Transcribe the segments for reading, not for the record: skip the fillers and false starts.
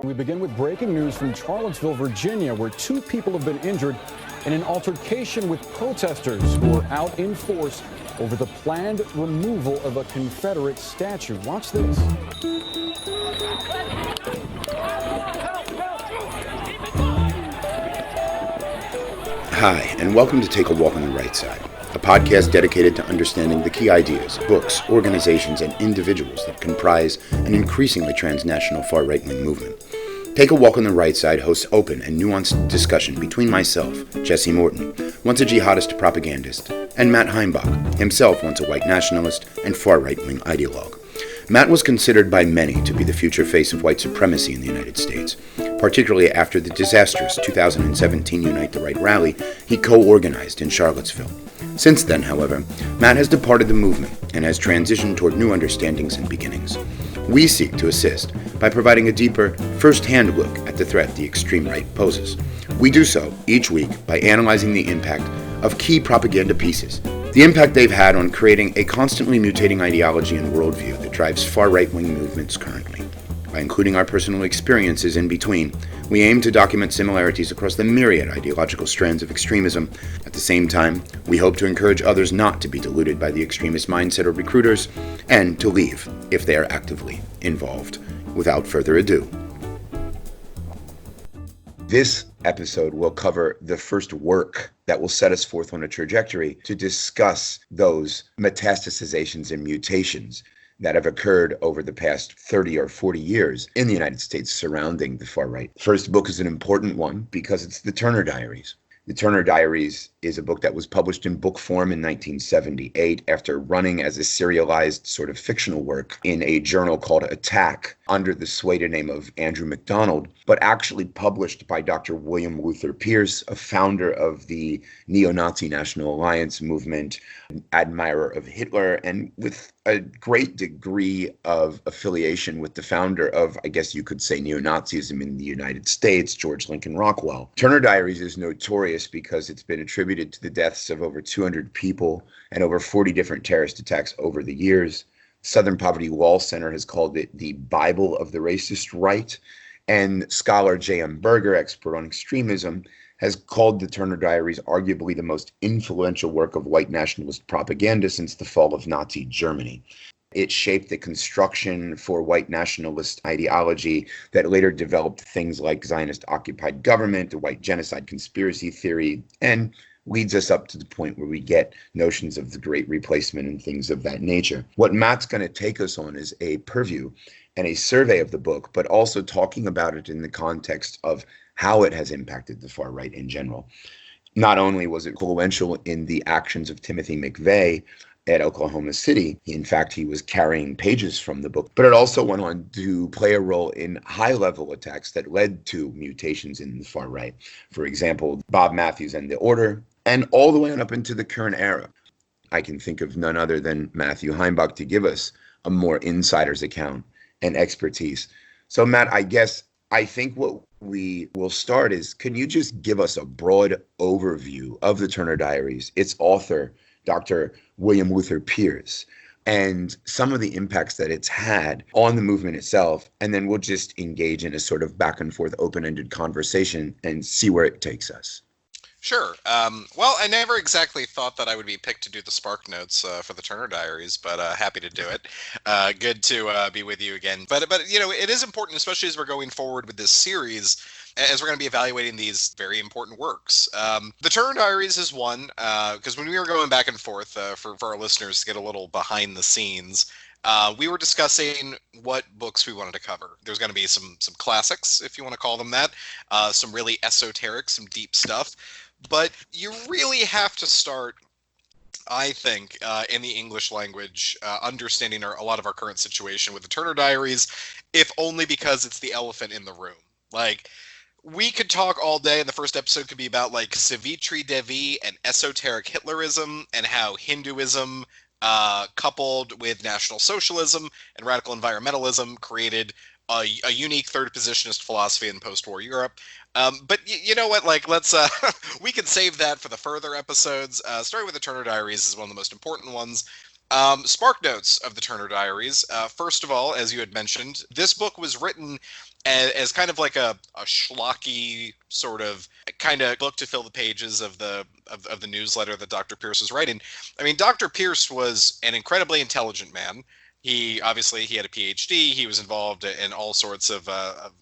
We begin with breaking news from Charlottesville, Virginia, where 2 people have been injured in an altercation with protesters who are out in force over the planned removal of a Confederate statue. Watch this. Hi, and welcome to Take a Walk on the Right Side, a podcast dedicated to understanding the key ideas, books, organizations, and individuals that comprise an increasingly transnational far-right-wing movement. Take a Walk on the Right Side hosts open and nuanced discussion between myself, Jesse Morton, once a jihadist propagandist, and Matt Heimbach, himself once a white nationalist and far-right-wing ideologue. Matt was considered by many to be the future face of white supremacy in the United States, particularly after the disastrous 2017 Unite the Right rally he co-organized in Charlottesville. Since then, however, Matt has departed the movement and has transitioned toward new understandings and beginnings. We seek to assist by providing a deeper, first-hand look at the threat the extreme right poses. We do so each week by analyzing the impact of key propaganda pieces, the impact they've had on creating a constantly mutating ideology and worldview that drives far right-wing movements currently. By including our personal experiences in between, we aim to document similarities across the myriad ideological strands of extremism. At the same time, we hope to encourage others not to be deluded by the extremist mindset of recruiters and to leave if they are actively involved. Without further ado, this episode will cover the first work that will set us forth on a trajectory to discuss those metastasizations and mutations that have occurred over the past 30 or 40 years in the United States surrounding the far right. First book is an important one because it's the Turner Diaries. The Turner Diaries is a book that was published in book form in 1978 after running as a serialized sort of fictional work in a journal called Attack under the swayed name of Andrew MacDonald, but actually published by Dr. William Luther Pierce, a founder of the neo-Nazi National Alliance movement, an admirer of Hitler, and with a great degree of affiliation with the founder of, I guess you could say, neo-Nazism in the United States, George Lincoln Rockwell. Turner Diaries is notorious because it's been attributed to the deaths of over 200 people and over 40 different terrorist attacks over the years. Southern Poverty Law Center has called it the Bible of the racist right. And scholar J.M. Berger, expert on extremism, has called the Turner Diaries arguably the most influential work of white nationalist propaganda since the fall of Nazi Germany. It shaped the construction for white nationalist ideology that later developed things like Zionist-occupied government, the white genocide conspiracy theory, and leads us up to the point where we get notions of the Great Replacement and things of that nature. What Matt's going to take us on is a purview and a survey of the book, but also talking about it in the context of how it has impacted the far right in general. Not only was it influential in the actions of Timothy McVeigh at Oklahoma City, in fact, he was carrying pages from the book, but it also went on to play a role in high-level attacks that led to mutations in the far right. For example, Bob Matthews and the Order, and all the way on up into the current era. I can think of none other than Matthew Heimbach to give us a more insider's account and expertise. So Matt, I think what we will start is, can you just give us a broad overview of the Turner Diaries, its author, Dr. William Luther Pierce, and some of the impacts that it's had on the movement itself, and then we'll just engage in a sort of back and forth open-ended conversation and see where it takes us. Sure. Well, I never exactly thought that I would be picked to do the Spark Notes for the Turner Diaries, but happy to do it. Good to be with you again. But you know, it is important, especially as we're going forward with this series, as we're going to be evaluating these very important works. The Turner Diaries is one, because when we were going back and forth for our listeners to get a little behind the scenes, we were discussing what books we wanted to cover. There's going to be some classics, if you want to call them that, some really esoteric, some deep stuff. But you really have to start, I think, in the English language, understanding a lot of our current situation with the Turner Diaries, if only because it's the elephant in the room. Like, we could talk all day, and the first episode could be about, like, Savitri Devi and esoteric Hitlerism, and how Hinduism, coupled with National Socialism and radical environmentalism, created a unique third positionist philosophy in post-war Europe. But you know what? Like, let's we can save that for the further episodes. Starting with the Turner Diaries is one of the most important ones. Spark Notes of the Turner Diaries. First of all, as you had mentioned, this book was written as kind of like a schlocky sort of kind of book to fill the pages of the newsletter that Dr. Pierce was writing. I mean, Dr. Pierce was an incredibly intelligent man. He had a PhD. He was involved in all sorts of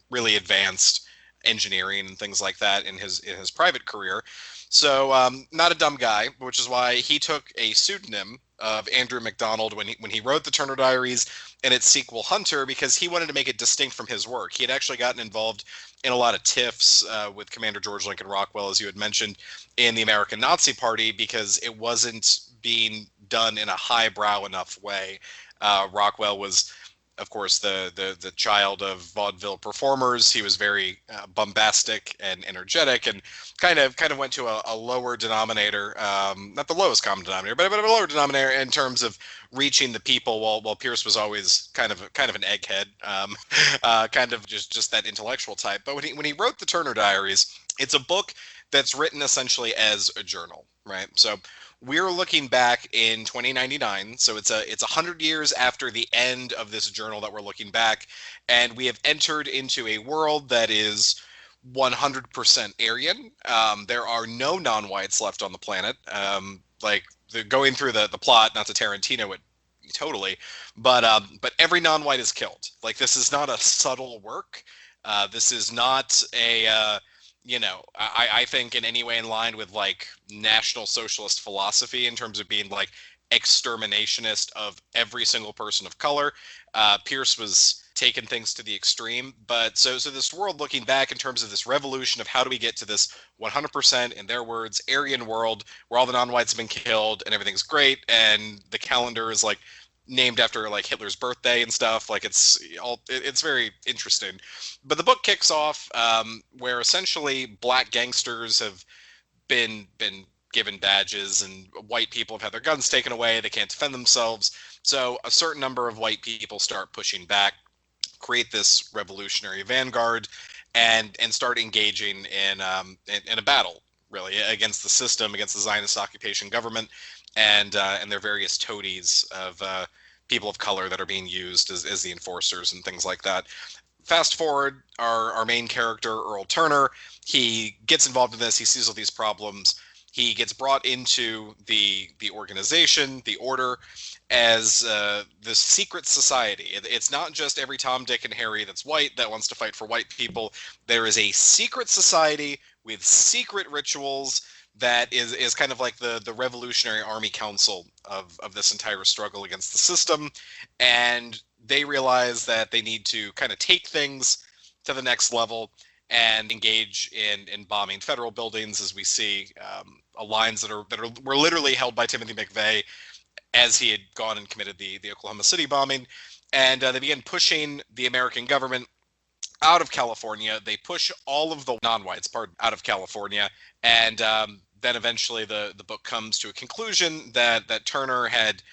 really advanced engineering and things like that in his private career. So not a dumb guy, which is why he took a pseudonym of Andrew MacDonald when he wrote the Turner Diaries and its sequel Hunter, because he wanted to make it distinct from his work. He had actually gotten involved in a lot of tiffs with Commander George Lincoln Rockwell, as you had mentioned, in the American Nazi Party, because it wasn't being done in a highbrow enough way. Rockwell was, of course, the child of vaudeville performers. He was very bombastic and energetic, and kind of went to a lower denominator, not the lowest common denominator, but a lower denominator in terms of reaching the people. While Pierce was always kind of an egghead, kind of just that intellectual type. But when he wrote the Turner Diaries, it's a book that's written essentially as a journal, right? So we're looking back in 2099, so it's 100 years after the end of this journal that we're looking back, and we have entered into a world that is 100% Aryan. There are no non-whites left on the planet. Going through the plot, not to Tarantino it totally, but every non-white is killed. Like, this is not a subtle work. This is not a I think in any way in line with like National Socialist philosophy in terms of being like exterminationist of every single person of color. Pierce was taking things to the extreme, but so this world looking back in terms of this revolution of how do we get to this 100%, in their words, Aryan world where all the non-whites have been killed and everything's great, and the calendar is like named after like Hitler's birthday and stuff. Like, it's very interesting. But the book kicks off where essentially black gangsters have been given badges, and white people have had their guns taken away. They can't defend themselves. So a certain number of white people start pushing back, create this revolutionary vanguard, and start engaging in a battle, really, against the system, against the Zionist occupation government, and their various toadies of people of color that are being used as the enforcers and things like that. Fast forward, our main character, Earl Turner, he gets involved in this. He sees all these problems. He gets brought into the organization, the order, as the secret society. It's not just every Tom, Dick, and Harry that's white that wants to fight for white people. There is a secret society with secret rituals that is kind of like the Revolutionary Army Council of this entire struggle against the system. And they realize that they need to kind of take things to the next level and engage in bombing federal buildings, as we see lines that were literally held by Timothy McVeigh as he had gone and committed the Oklahoma City bombing. And they begin pushing the American government out of California. They push all of the non-whites out of California, and then eventually the book comes to a conclusion that Turner had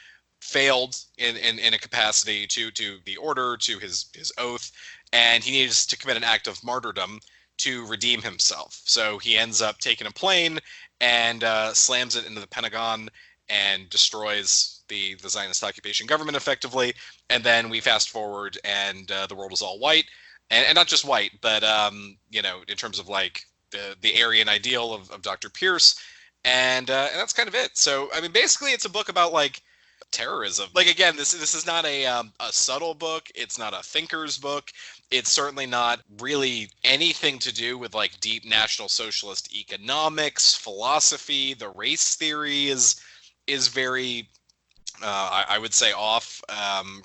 failed in a capacity to the order, to his oath, and he needs to commit an act of martyrdom to redeem himself. So he ends up taking a plane and slams it into the Pentagon and destroys the Zionist occupation government effectively. And then we fast forward, and the world is all white, and not just white, but in terms of like the Aryan ideal of Dr. Pierce, and that's kind of it. So I mean, basically, it's a book about like terrorism. Like, again, this is not a subtle book. It's not a thinker's book. It's certainly not really anything to do with like deep National Socialist economics, philosophy. The race theory is very, I would say, off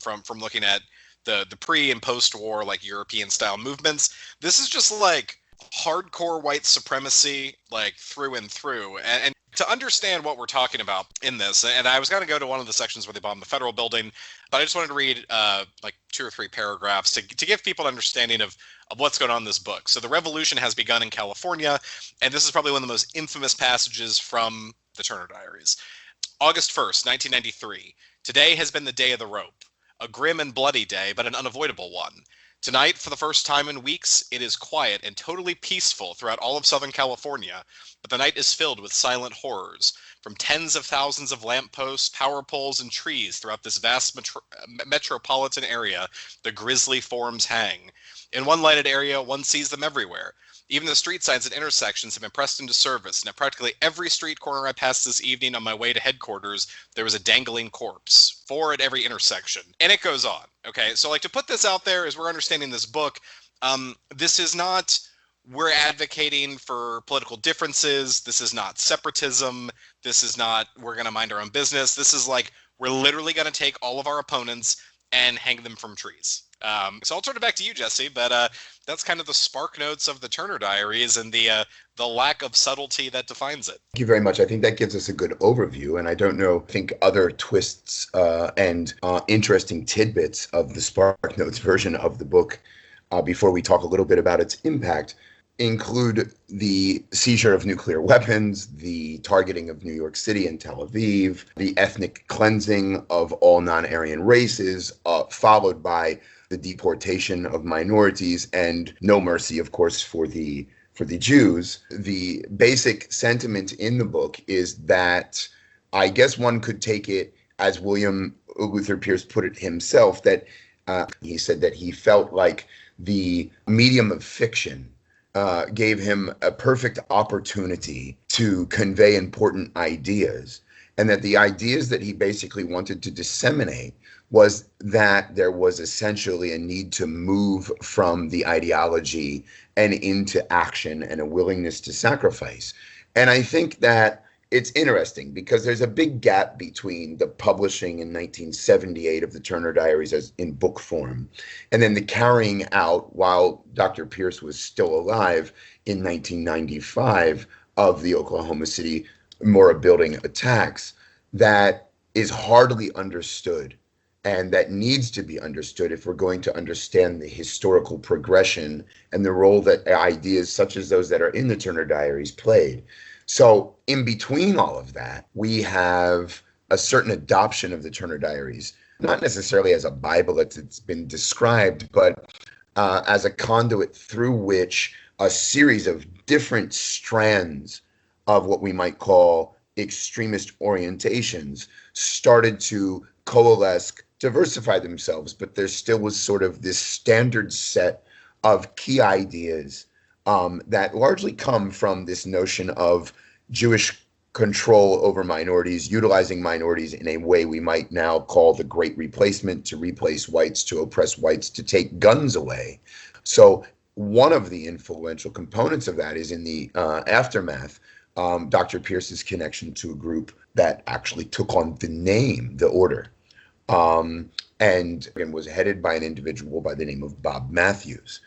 from looking at the pre and post-war like European style movements. This is just like hardcore white supremacy, like through and through. And to understand what we're talking about in this, and I was going to go to one of the sections where they bombed the federal building, but I just wanted to read like 2 or 3 paragraphs to give people an understanding of what's going on in this book. So the revolution has begun in California, and this is probably one of the most infamous passages from the Turner Diaries. August 1st, 1993. Today has been the day of the rope. A grim and bloody day, but an unavoidable one. Tonight, for the first time in weeks, it is quiet and totally peaceful throughout all of Southern California, but the night is filled with silent horrors. From tens of thousands of lampposts, power poles, and trees throughout this vast metropolitan area, the grisly forms hang. In one lighted area, one sees them everywhere. Even the street signs at intersections have been pressed into service, and at practically every street corner I passed this evening on my way to headquarters, there was a dangling corpse. 4 at every intersection. And it goes on. Okay, so like to put this out there as we're understanding this book, this is not we're advocating for political differences. This is not separatism. This is not we're going to mind our own business. This is like we're literally going to take all of our opponents and hang them from trees. So I'll turn it back to you, Jesse, but that's kind of the spark notes of the Turner Diaries and the lack of subtlety that defines it. Thank you very much. I think that gives us a good overview, and I don't know, I think other twists and interesting tidbits of the spark notes version of the book before we talk a little bit about its impact include the seizure of nuclear weapons, the targeting of New York City and Tel Aviv, the ethnic cleansing of all non-Aryan races, followed by the deportation of minorities, and no mercy, of course, for the Jews. The basic sentiment in the book is that I guess one could take it as William Luther Pierce put it himself, that he said that he felt like the medium of fiction gave him a perfect opportunity to convey important ideas, and that the ideas that he basically wanted to disseminate was that there was essentially a need to move from the ideology and into action and a willingness to sacrifice. And I think that it's interesting because there's a big gap between the publishing in 1978 of the Turner Diaries as in book form, and then the carrying out while Dr. Pierce was still alive in 1995 of the Oklahoma City Mora building attacks that is hardly understood, and that needs to be understood if we're going to understand the historical progression and the role that ideas such as those that are in the Turner Diaries played. So in between all of that, we have a certain adoption of the Turner Diaries, not necessarily as a Bible as it's been described, but as a conduit through which a series of different strands of what we might call extremist orientations started to coalesce, diversify themselves, but there still was sort of this standard set of key ideas that largely come from this notion of Jewish control over minorities, utilizing minorities in a way we might now call the Great Replacement, to replace whites, to oppress whites, to take guns away. So one of the influential components of that is in the aftermath, Dr. Pierce's connection to a group that actually took on the name, the Order, and was headed by an individual by the name of Bob Matthews.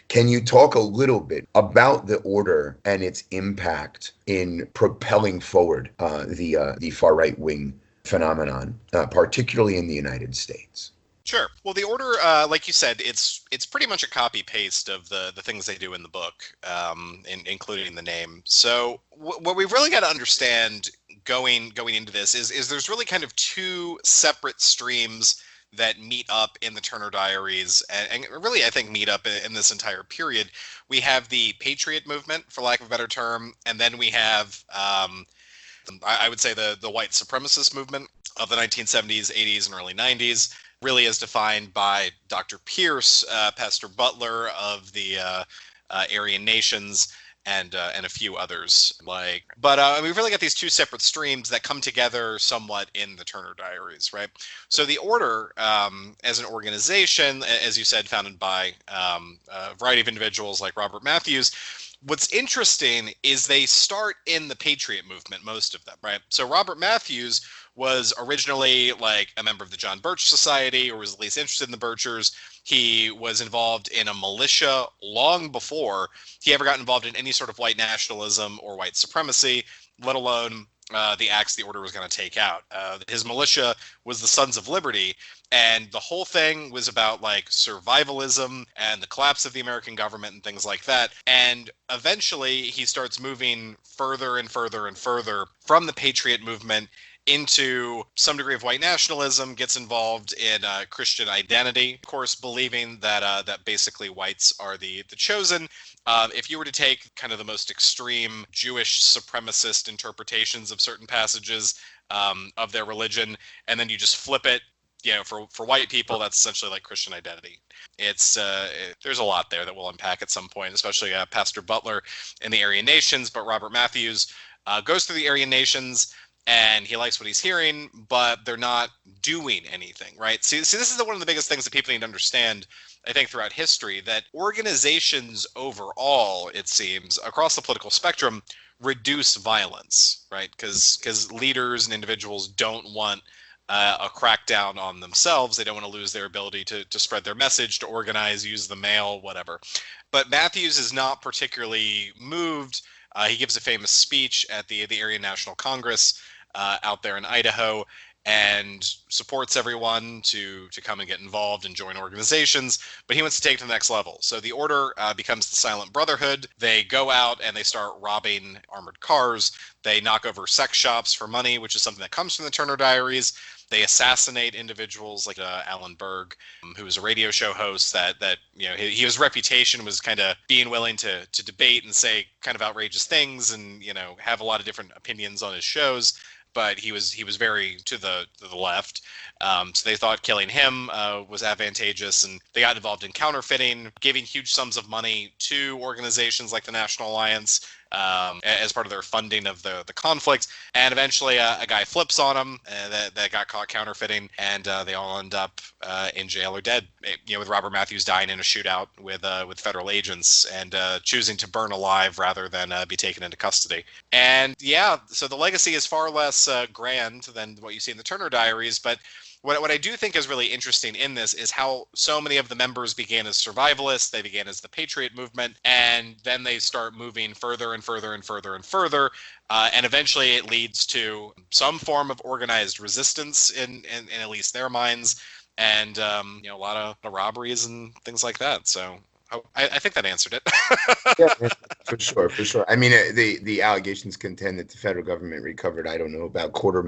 Can you talk a little bit about the Order and its impact in propelling forward the far right wing phenomenon, particularly in the United States? Sure. Well, the Order, like you said, it's pretty much a copy paste of the things they do in the book, including the name. So what we've really got to understand going into this is there's really kind of 2 separate streams that meet up in the Turner Diaries, and really I think meet up in this entire period. We have the Patriot movement, for lack of a better term, and then we have I would say the white supremacist movement of the 1970s, 80s, and early 90s, really as defined by Dr. Pierce, Pastor Butler of the Aryan Nations, and a few others. But we've really got these 2 separate streams that come together somewhat in the Turner Diaries, right? So the Order, as an organization, as you said, founded by a variety of individuals like Robert Matthews. What's interesting is they start in the Patriot movement, most of them, right? So Robert Matthews was originally like a member of the John Birch Society, or was at least interested in the Birchers. He was involved in a militia long before he ever got involved in any sort of white nationalism or white supremacy, let alone the acts the Order was going to take out. His militia was the Sons of Liberty, and the whole thing was about like survivalism and the collapse of the American government and things like that. And eventually he starts moving further and further and further from the Patriot movement into some degree of white nationalism, gets involved in Christian identity, of course, believing that that basically whites are the chosen. If you were to take kind of the most extreme Jewish supremacist interpretations of certain passages of their religion, and then you just flip it, for white people, that's essentially like Christian identity. There's a lot there that we'll unpack at some point, especially Pastor Butler and the Aryan Nations. But Robert Matthews goes through the Aryan Nations, and he likes what he's hearing, but they're not doing anything, right? See, this is one of the biggest things that people need to understand, I think, throughout history, that organizations overall, it seems, across the political spectrum, reduce violence, right? Because leaders and individuals don't want a crackdown on themselves. They don't want to lose their ability to spread their message, to organize, use the mail, whatever. But Matthews is not particularly moved. He gives a famous speech at the Aryan National Congress out there in Idaho, and supports everyone to come and get involved and join organizations, but he wants to take it to the next level. So the order becomes the Silent Brotherhood. They go out and they start robbing armored cars. They knock over sex shops for money, which is something that comes from the Turner Diaries. They assassinate individuals like Alan Berg, who was a radio show host that his reputation was kind of being willing to debate and say kind of outrageous things and, have a lot of different opinions on his shows. But he was very to the left, so they thought killing him was advantageous, and they got involved in counterfeiting, giving huge sums of money to organizations like the National Alliance as part of their funding of the conflict. And eventually, a guy flips on them that got caught counterfeiting, and they all end up in jail or dead. With Robert Matthews dying in a shootout with federal agents and choosing to burn alive rather than be taken into custody. And so the legacy is far less grand than what you see in the Turner Diaries, but what I do think is really interesting in this is how so many of the members began as survivalists. They began as the Patriot movement, and then they start moving further and further and further and further, and eventually it leads to some form of organized resistance in at least their minds, and a lot of robberies and things like that. So I think that answered it. Yeah, for sure. I mean, the allegations contend that the federal government recovered, I don't know, about about $4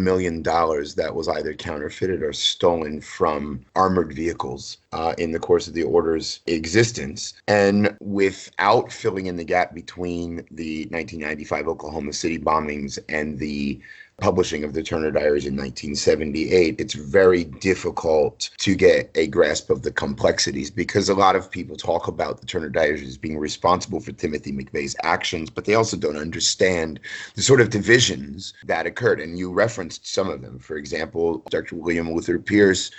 million that was either counterfeited or stolen from armored vehicles in the course of the order's existence. And without filling in the gap between the 1995 Oklahoma City bombings and the publishing of the Turner Diaries in 1978, it's very difficult to get a grasp of the complexities, because a lot of people talk about the Turner Diaries as being responsible for Timothy McVeigh's actions, but they also don't understand the sort of divisions that occurred. And you referenced some of them. For example, Dr. William Luther Pierce,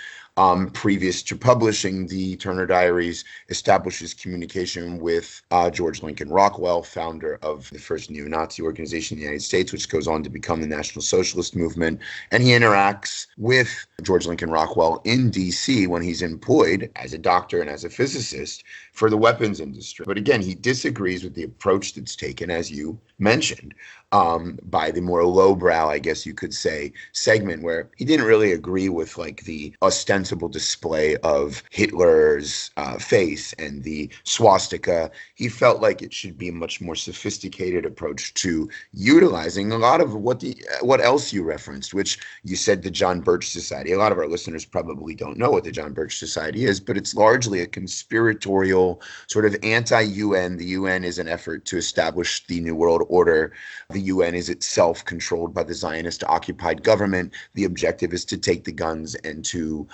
previous to publishing the Turner Diaries, establishes communication with George Lincoln Rockwell, founder of the first neo-Nazi organization in the United States, which goes on to become the National Socialist Movement. And he interacts with George Lincoln Rockwell in D.C. when he's employed as a doctor and as a physicist for the weapons industry. But again, he disagrees with the approach that's taken, as you mentioned, by the more lowbrow, I guess you could say, segment, where he didn't really agree with like the ostensible display of Hitler's face and the swastika. He felt like it should be a much more sophisticated approach to utilizing a lot of what else you referenced, which you said the John Birch Society. A lot of our listeners probably don't know what the John Birch Society is, but it's largely a conspiratorial sort of anti-UN. The UN is an effort to establish the New World Order. The UN is itself controlled by the Zionist-occupied government. The objective is to take the guns and to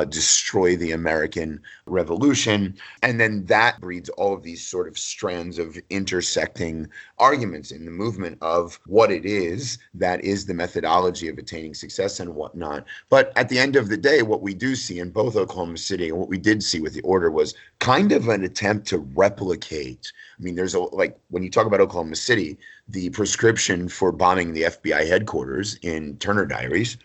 destroy the American Revolution. And then that breeds all of these sort of strands of intersecting arguments in the movement of what it is that is the methodology of attaining success and whatnot. But at the end of the day, what we do see in both Oklahoma City and what we did see with the order was kind of an attempt to replicate. I mean, when you talk about Oklahoma City, the prescription for bombing the FBI headquarters in Turner Diaries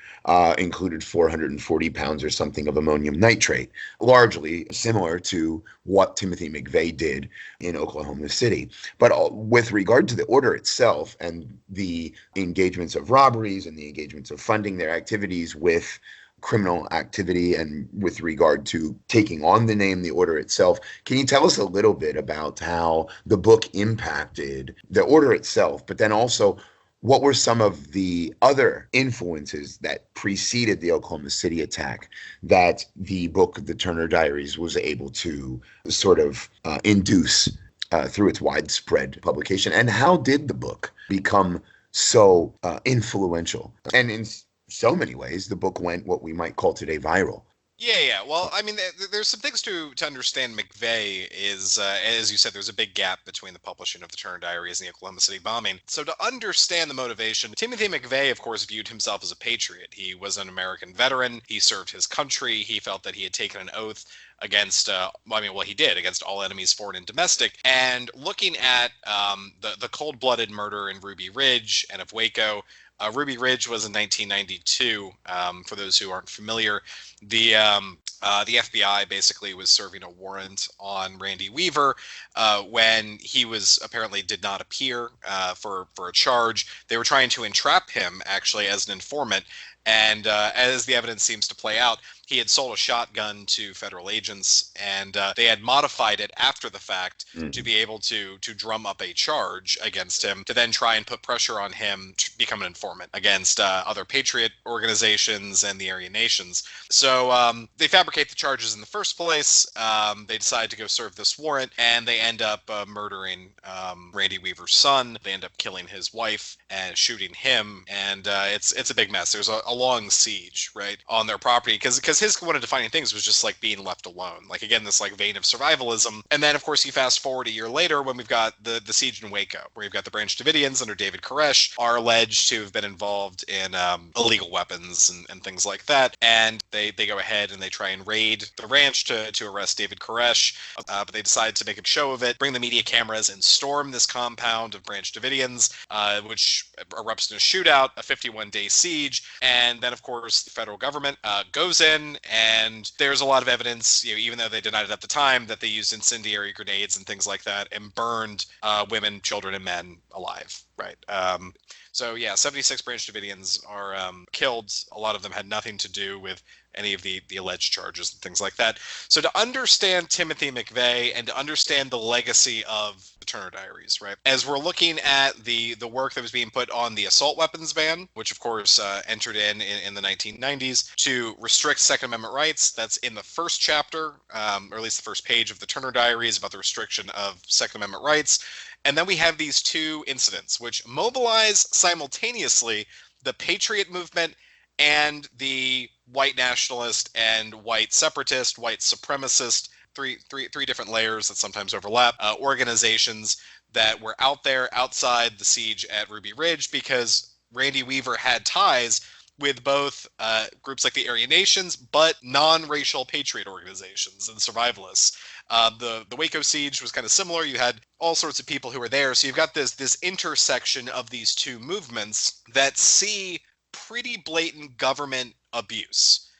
included 440 pounds or something of ammonium nitrate, largely similar to what Timothy McVeigh did in Oklahoma City. But with regard to the order itself and the engagements of robberies and the engagements of funding their activities with criminal activity and with regard to taking on the name, the order itself, can you tell us a little bit about how the book impacted the order itself, but then also what were some of the other influences that preceded the Oklahoma City attack that the book, The Turner Diaries, was able to sort of induce through its widespread publication? And how did the book become so influential? And so many ways, the book went what we might call today viral. Yeah. Well, I mean, there's some things to understand. McVeigh is, as you said, there's a big gap between the publishing of the Turner Diaries and the Oklahoma City bombing. So to understand the motivation, Timothy McVeigh, of course, viewed himself as a patriot. He was an American veteran. He served his country. He felt that he had taken an oath against, he did, against all enemies, foreign and domestic. And looking at the cold-blooded murder in Ruby Ridge and of Waco, Ruby Ridge was in 1992. For those who aren't familiar, the FBI basically was serving a warrant on Randy Weaver when he apparently did not appear for a charge. They were trying to entrap him actually as an informant. And as the evidence seems to play out, he had sold a shotgun to federal agents, and they had modified it after the fact to be able to drum up a charge against him, to then try and put pressure on him to become an informant against other patriot organizations and the Aryan nations. So they fabricate the charges in the first place. They decide to go serve this warrant, and they end up murdering Randy Weaver's son. They end up killing his wife and shooting him, and it's a big mess. There's a long siege, right, on their property, because his one of the defining things was just like being left alone, like again this like vein of survivalism. And then of course you fast forward a year later when we've got the siege in Waco, where you've got the Branch Davidians under David Koresh are alleged to have been involved in illegal weapons and things like that, and they go ahead and they try and raid the ranch to arrest David Koresh, but they decide to make a show of it, bring the media cameras, and storm this compound of Branch Davidians, which erupts in a shootout, a 51-day siege. And then of course the federal government goes in, and there's a lot of evidence, even though they denied it at the time, that they used incendiary grenades and things like that and burned women, children, and men alive, right? So yeah, 76 Branch Davidians are killed. A lot of them had nothing to do with any of the alleged charges and things like that. So to understand Timothy McVeigh and to understand the legacy of the Turner Diaries, right, as we're looking at the work that was being put on the assault weapons ban, which of course entered in the 1990s to restrict Second Amendment rights. That's in the first chapter, or at least the first page of the Turner Diaries, about the restriction of Second Amendment rights. And then we have these two incidents which mobilize simultaneously the patriot movement and the white nationalist and white separatist, white supremacist, three different layers that sometimes overlap, organizations that were out there outside the siege at Ruby Ridge, because Randy Weaver had ties with both groups like the Aryan Nations, but non-racial patriot organizations and survivalists. The Waco siege was kind of similar. You had all sorts of people who were there. So you've got this intersection of these two movements that see pretty blatant government abuse.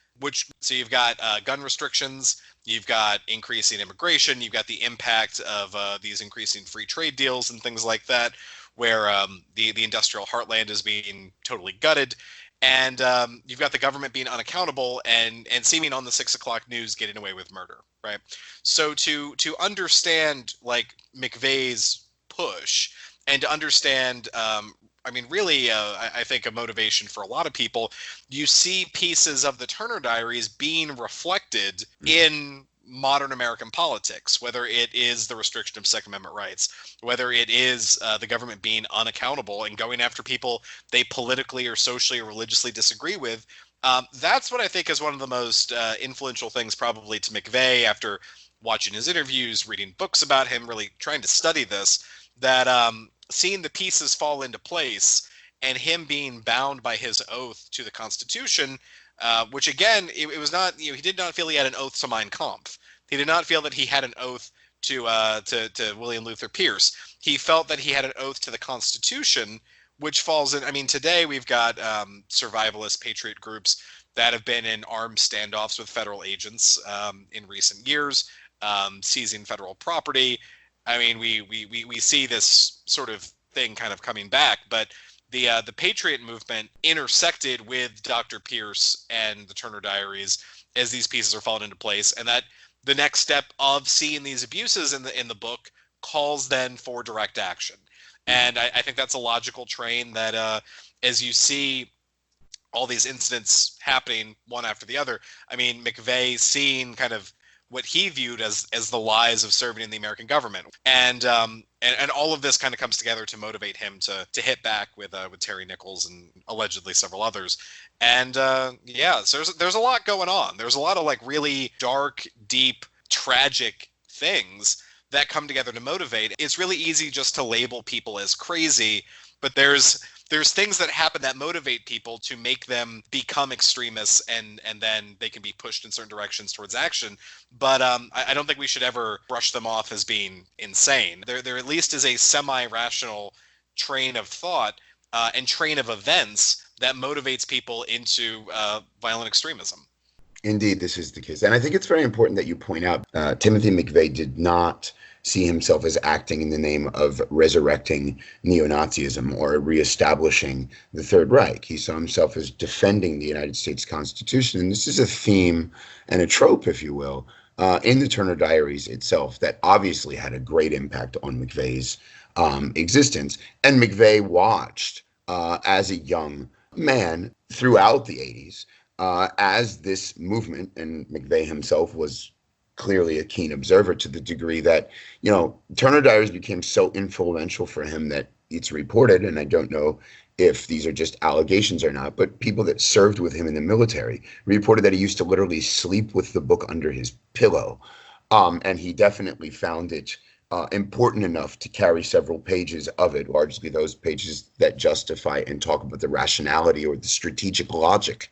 So you've got gun restrictions, you've got increasing immigration, you've got the impact of these increasing free trade deals and things like that, where the industrial heartland is being totally gutted. And you've got the government being unaccountable and seeming on the 6 o'clock news getting away with murder, right? So to understand like McVeigh's push and to understand, I think a motivation for a lot of people, you see pieces of the Turner Diaries being reflected in modern American politics, whether it is the restriction of Second Amendment rights, whether it is the government being unaccountable and going after people they politically or socially or religiously disagree with. That's what I think is one of the most influential things probably to McVeigh, after watching his interviews, reading books about him, really trying to study this, that seeing the pieces fall into place and him being bound by his oath to the Constitution, which again, it was not, he did not feel he had an oath to Mein Kampf. He did not feel that he had an oath to William Luther Pierce. He felt that he had an oath to the Constitution, which falls in, today we've got survivalist patriot groups that have been in armed standoffs with federal agents in recent years, seizing federal property. We see this sort of thing kind of coming back, but the Patriot movement intersected with Dr. Pierce and the Turner Diaries as these pieces are falling into place, and that the next step of seeing these abuses in the book calls then for direct action. And I think that's a logical train that as you see all these incidents happening one after the other, McVeigh seeing kind of what he viewed as the lies of serving in the American government. And all of this kind of comes together to motivate him to hit back with Terry Nichols and allegedly several others. And yeah, so there's a lot going on. There's a lot of like really dark, deep, tragic things that come together to motivate. It's really easy just to label people as crazy, but there's things that happen that motivate people to make them become extremists, and then they can be pushed in certain directions towards action. But I don't think we should ever brush them off as being insane. There at least is a semi-rational train of thought and train of events that motivates people into violent extremism. Indeed, this is the case. And I think it's very important that you point out Timothy McVeigh did not see himself as acting in the name of resurrecting neo-Nazism or reestablishing the Third Reich. He saw himself as defending the United States Constitution. And this is a theme and a trope, if you will, in the Turner Diaries itself that obviously had a great impact on McVeigh's existence. And McVeigh watched as a young man throughout the 80s as this movement, and McVeigh himself was clearly a keen observer to the degree that, you know, Turner Diaries became so influential for him that it's reported, and I don't know if these are just allegations or not, but people that served with him in the military reported that he used to literally sleep with the book under his pillow. And he definitely found it important enough to carry several pages of it, largely those pages that justify and talk about the rationality or the strategic logic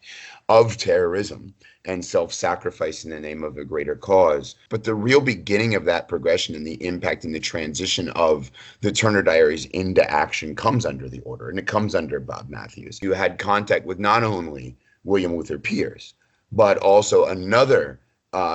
of terrorism and self-sacrifice in the name of a greater cause. But the real beginning of that progression and the impact and the transition of the Turner Diaries into action comes under the order, and it comes under Bob Matthews. You had contact with not only William Luther Pierce, but also another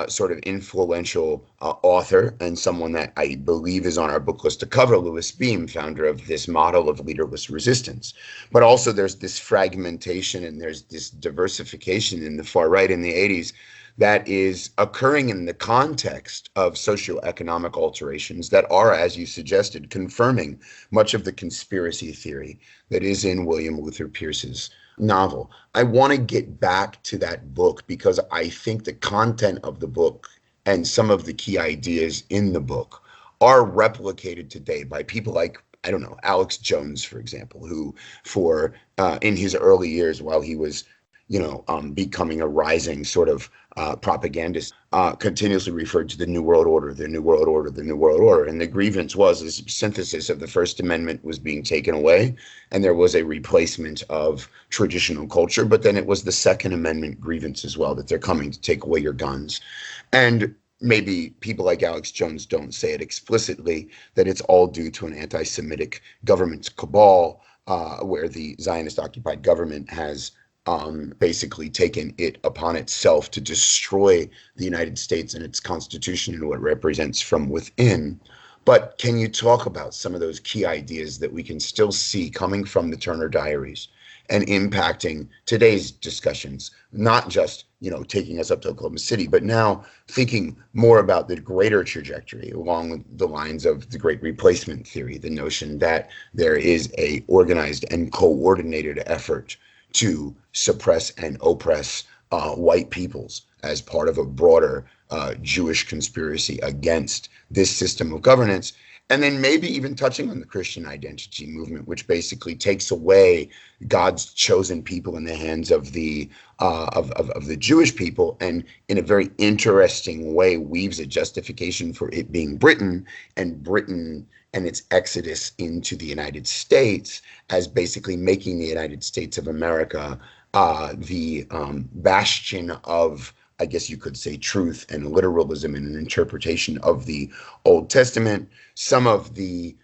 sort of influential author and someone that I believe is on our book list to cover, Louis Beam, founder of this model of leaderless resistance. But also there's this fragmentation and there's this diversification in the far right in the 80s that is occurring in the context of socioeconomic alterations that are, as you suggested, confirming much of the conspiracy theory that is in William Luther Pierce's novel. I want to get back to that book because I think the content of the book and some of the key ideas in the book are replicated today by people like, I don't know, Alex Jones, for example, who in his early years while he was, becoming a rising sort of propagandist, continuously referred to the New World Order, the New World Order, the New World Order. And the grievance was a synthesis of the First Amendment was being taken away, and there was a replacement of traditional culture. But then it was the Second Amendment grievance as well, that they're coming to take away your guns. And maybe people like Alex Jones don't say it explicitly, that it's all due to an anti-Semitic government cabal, where the Zionist-occupied government has basically taken it upon itself to destroy the United States and its Constitution and what it represents from within. But can you talk about some of those key ideas that we can still see coming from the Turner Diaries and impacting today's discussions, not just, taking us up to Oklahoma City, but now thinking more about the greater trajectory along the lines of the Great Replacement theory, the notion that there is a organized and coordinated effort to suppress and oppress white peoples as part of a broader Jewish conspiracy against this system of governance. And then maybe even touching on the Christian identity movement, which basically takes away God's chosen people in the hands of the Jewish people, and in a very interesting way weaves a justification for it being Britain and its exodus into the United States as basically making the United States of America the bastion of, I guess you could say, truth and literalism and an interpretation of the Old Testament. Some of the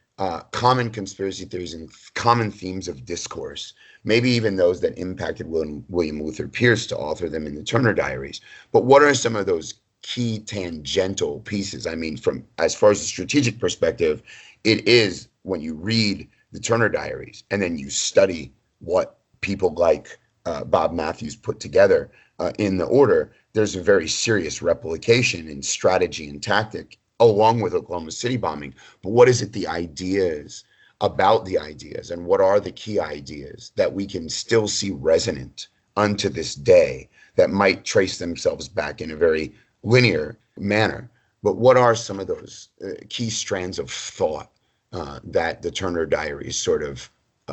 common conspiracy theories and common themes of discourse, maybe even those that impacted William Luther Pierce to author them in the Turner Diaries. But what are some of those key tangential pieces? I mean, from as far as the strategic perspective, it is when you read the Turner Diaries and then you study what people like Bob Matthews put together in the order, there's a very serious replication in strategy and tactic along with Oklahoma City bombing. But what is it, the ideas about the ideas, and what are the key ideas that we can still see resonant unto this day that might trace themselves back in a very linear manner. But what are some of those key strands of thought that the Turner Diaries sort of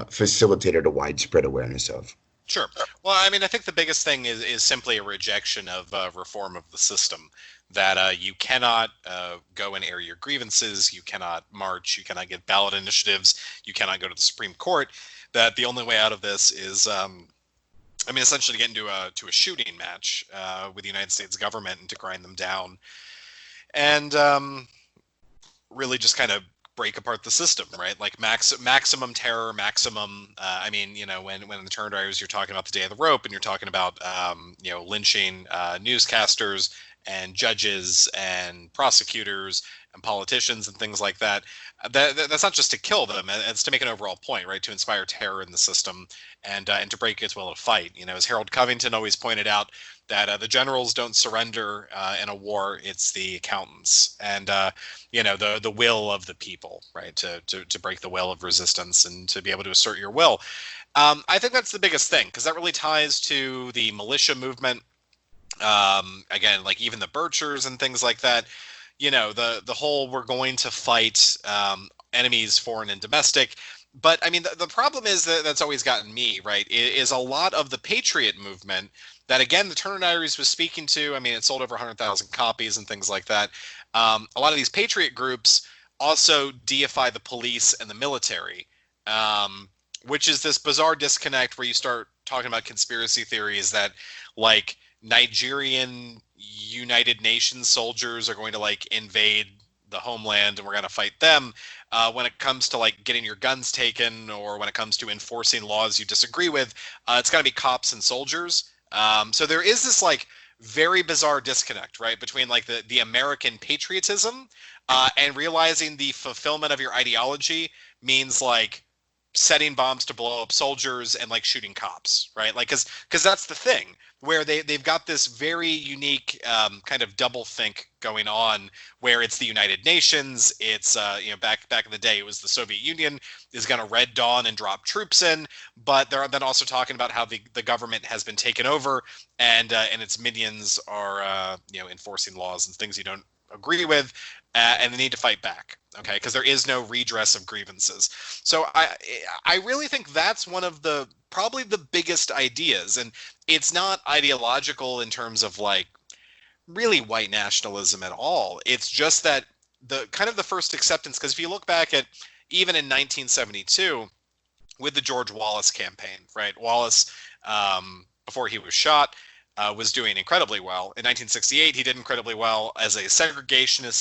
facilitated a widespread awareness of? Sure. Well, I mean, I think the biggest thing is simply a rejection of reform of the system. That you cannot go and air your grievances, you cannot march, you cannot get ballot initiatives, you cannot go to the Supreme Court. That the only way out of this is, essentially to get into a shooting match with the United States government and to grind them down, and really just kind of break apart the system, right? Like maximum terror, maximum. When the Turner Diaries, you're talking about the day of the rope, and you're talking about lynching newscasters and judges and prosecutors and politicians and things like that. That's not just to kill them; it's to make an overall point, right? To inspire terror in the system and to break its will to fight. As Harold Covington always pointed out, that the generals don't surrender in a war; it's the accountants and the will of the people, right? To break the will of resistance and to be able to assert your will. I think that's the biggest thing, because that really ties to the militia movement. Again, like even the Birchers and things like that. The whole we're going to fight enemies, foreign and domestic. But I mean, the problem is that's always gotten me, right, is a lot of the patriot movement that, again, the Turner Diaries was speaking to. I mean, it sold over 100,000 copies and things like that. A lot of these patriot groups also deify the police and the military, which is this bizarre disconnect where you start talking about conspiracy theories that, like, Nigerian United Nations soldiers are going to like invade the homeland and we're going to fight them. When it comes to like getting your guns taken, or when it comes to enforcing laws you disagree with, it's got to be cops and soldiers. So there is this like very bizarre disconnect, right, between like the American patriotism and realizing the fulfillment of your ideology means like setting bombs to blow up soldiers and like shooting cops, right? Like, because that's the thing, where they've got this very unique kind of double think going on, where it's the United Nations, it's back in the day it was the Soviet Union is going to Red Dawn and drop troops in, but they're then also talking about how the government has been taken over and its minions are enforcing laws and things you don't agree with, and they need to fight back, okay, because there is no redress of grievances. So I really think that's one of the probably the biggest ideas, and it's not ideological in terms of like really white nationalism at all. It's just that the kind of the first acceptance, because if you look back at even in 1972 with the George Wallace campaign, right? Wallace, before he was shot, was doing incredibly well. In 1968, he did incredibly well as a segregationist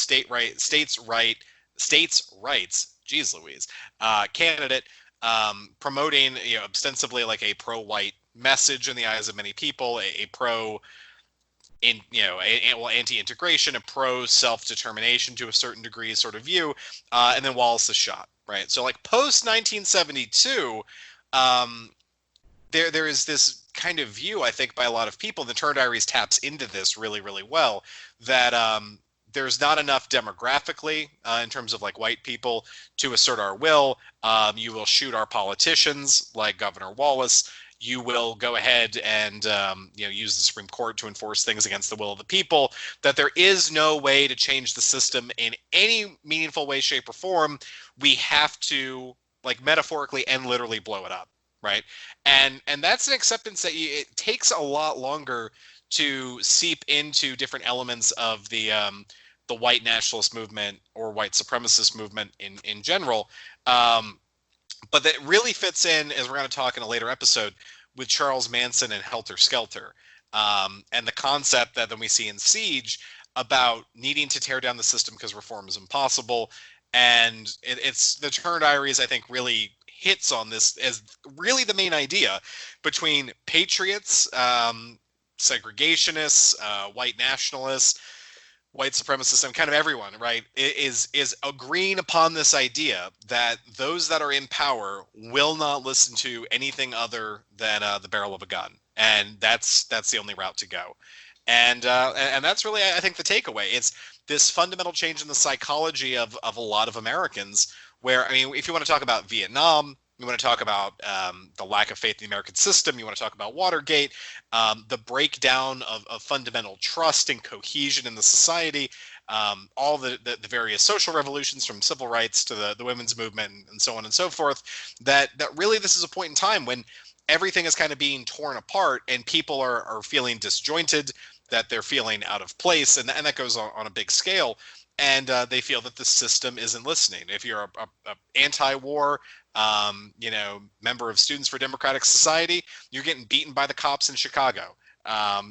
states' rights, geez Louise, candidate, promoting ostensibly like a pro-white message in the eyes of many people, a pro anti-integration, a pro self-determination to a certain degree sort of view, and then Wallace is shot, right? So like post 1972, there is this kind of view, I think, by a lot of people, the Turner Diaries taps into this really, really well, that there's not enough demographically in terms of like white people to assert our will. You will shoot our politicians like Governor Wallace. You will go ahead and use the Supreme Court to enforce things against the will of the people. That there is no way to change the system in any meaningful way, shape, or form. We have to, like, metaphorically and literally blow it up, right? And that's an acceptance that it takes a lot longer to seep into different elements of the white nationalist movement or white supremacist movement in general. But that really fits in, as we're going to talk in a later episode, with Charles Manson and Helter Skelter. And the concept that then we see in Siege about needing to tear down the system because reform is impossible. And it's the Turner Diaries, I think, really hits on this as really the main idea between patriots, segregationists, white nationalists, white supremacists, and kind of everyone, right, is agreeing upon this idea that those that are in power will not listen to anything other than the barrel of a gun, and that's the only route to go. And that's really, I think, the takeaway. It's this fundamental change in the psychology of a lot of Americans, where, I mean, if you want to talk about Vietnam, You want to talk about the lack of faith in the American system. You want to talk about Watergate, the breakdown of fundamental trust and cohesion in the society, all the various social revolutions from civil rights to the women's movement and so on and so forth. That really this is a point in time when everything is kind of being torn apart and people are feeling disjointed, that they're feeling out of place, and that goes on a big scale. And they feel that the system isn't listening. If you're a anti-war, member of Students for Democratic Society, you're getting beaten by the cops in Chicago.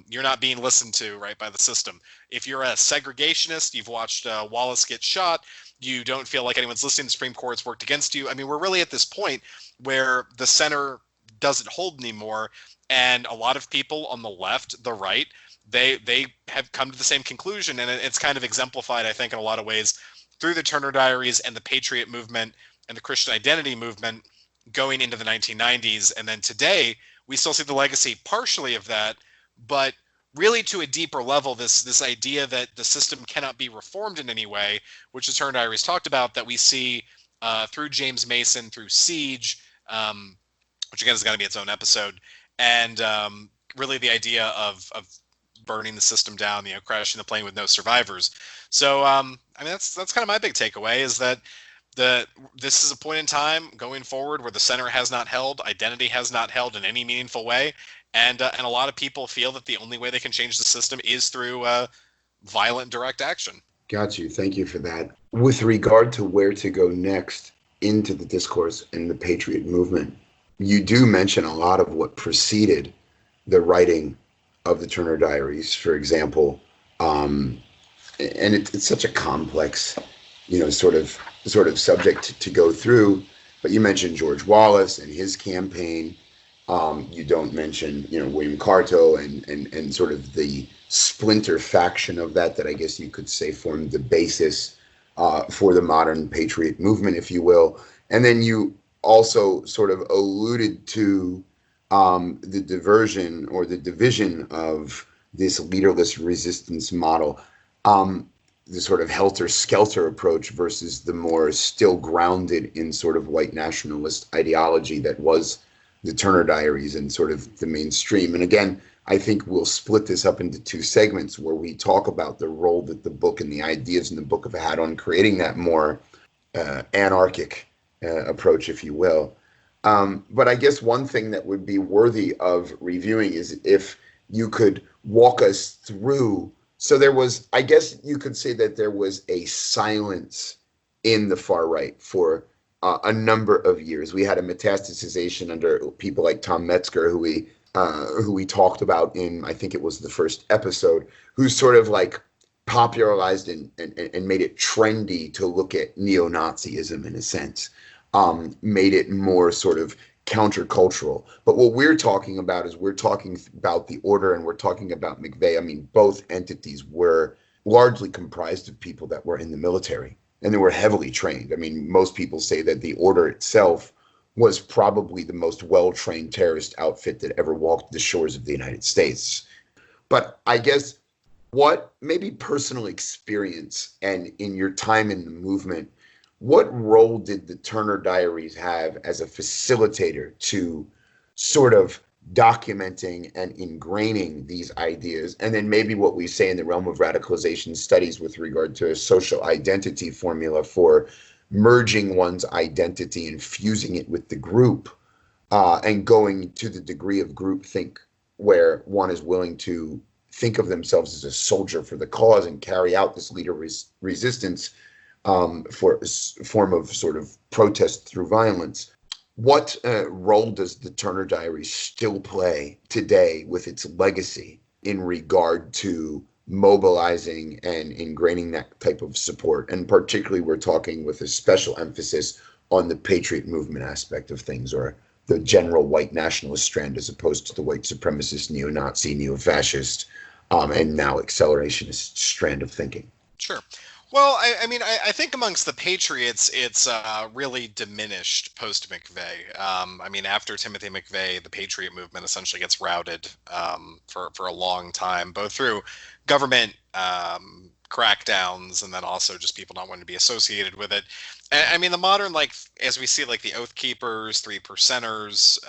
You're not being listened to, right, by the system. If you're a segregationist, you've watched Wallace get shot, you don't feel like anyone's listening, the Supreme Court's worked against you. I mean, we're really at this point where the center doesn't hold anymore, and a lot of people on the left, the right, they have come to the same conclusion, and it's kind of exemplified, I think, in a lot of ways through the Turner Diaries and the Patriot movement and the Christian identity movement going into the 1990s. And then today, we still see the legacy partially of that, but really to a deeper level, this idea that the system cannot be reformed in any way, which the Turner Diaries talked about, that we see through James Mason, through Siege, which again is going to be its own episode, and really the idea of burning the system down, crashing the plane with no survivors. So, I mean, that's kind of my big takeaway, is that this is a point in time going forward where the center has not held, identity has not held in any meaningful way, and a lot of people feel that the only way they can change the system is through violent direct action. Got you. Thank you for that. With regard to where to go next into the discourse in the Patriot movement, you do mention a lot of what preceded the writing of the Turner Diaries, for example, and it's such a complex, sort of subject to go through. But you mentioned George Wallace and his campaign. You don't mention, William Carto and sort of the splinter faction of that I guess you could say formed the basis for the modern Patriot movement, if you will. And then you also sort of alluded to the diversion or the division of this leaderless resistance model, the sort of helter-skelter approach versus the more still grounded in sort of white nationalist ideology that was the Turner Diaries and sort of the mainstream. And again, I think we'll split this up into two segments where we talk about the role that the book and the ideas in the book have had on creating that more anarchic approach, if you will. But I guess one thing that would be worthy of reviewing is if you could walk us through. So there was, I guess you could say that there was a silence in the far right for a number of years. We had a metastasization under people like Tom Metzger, who we talked about in, I think it was the first episode, who sort of like popularized and made it trendy to look at neo-Nazism in a sense. Made it more sort of countercultural. But what we're talking about is we're talking about the order, and we're talking about McVeigh. I mean, both entities were largely comprised of people that were in the military, and they were heavily trained. I mean, most people say that the order itself was probably the most well-trained terrorist outfit that ever walked the shores of the United States. But I guess what maybe personal experience and in your time in the movement, what role did the Turner Diaries have as a facilitator to sort of documenting and ingraining these ideas? And then maybe what we say in the realm of radicalization studies with regard to a social identity formula for merging one's identity and fusing it with the group, and going to the degree of groupthink where one is willing to think of themselves as a soldier for the cause and carry out this leader resistance for a form of sort of protest through violence. What role does the Turner Diaries still play today with its legacy in regard to mobilizing and ingraining that type of support? And particularly, we're talking with a special emphasis on the Patriot movement aspect of things, or the general white nationalist strand, as opposed to the white supremacist, neo-Nazi, neo-fascist, and now accelerationist strand of thinking. Sure. Well, I mean, I think amongst the Patriots, it's really diminished post-McVeigh. I mean, after Timothy McVeigh, the Patriot movement essentially gets routed for a long time, both through government crackdowns and then also just people not wanting to be associated with it. I mean, the modern, like, as we see, like the Oath Keepers, Three Percenters,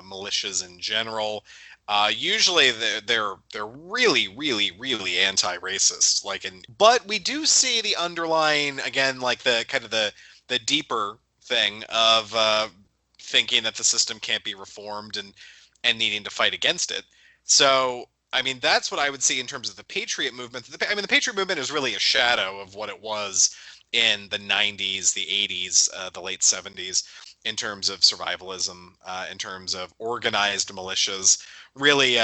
militias in general, usually they're really, really, really anti-racist. Like, but we do see the underlying, again, like the kind of the deeper thing of thinking that the system can't be reformed and needing to fight against it. So, I mean, that's what I would see in terms of the Patriot movement. I mean, the Patriot movement is really a shadow of what it was in the 90s, the 80s, the late 70s, in terms of survivalism, in terms of organized militias. Really,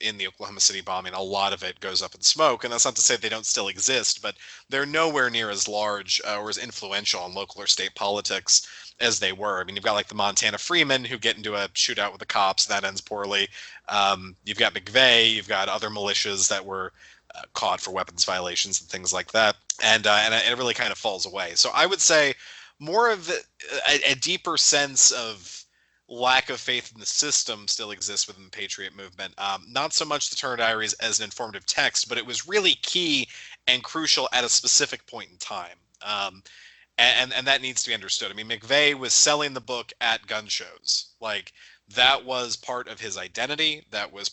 in the Oklahoma City bombing, a lot of it goes up in smoke. And that's not to say they don't still exist, but they're nowhere near as large or as influential in local or state politics as they were. I mean, you've got like the Montana Freemen who get into a shootout with the cops. That ends poorly. You've got McVeigh. You've got other militias that were caught for weapons violations and things like that. And it really kind of falls away. So I would say more of a deeper sense of lack of faith in the system still exists within the Patriot movement. Not so much the Turner Diaries as an informative text, but it was really key and crucial at a specific point in time. And that needs to be understood. I mean, McVeigh was selling the book at gun shows. Like, that was part of his identity. That was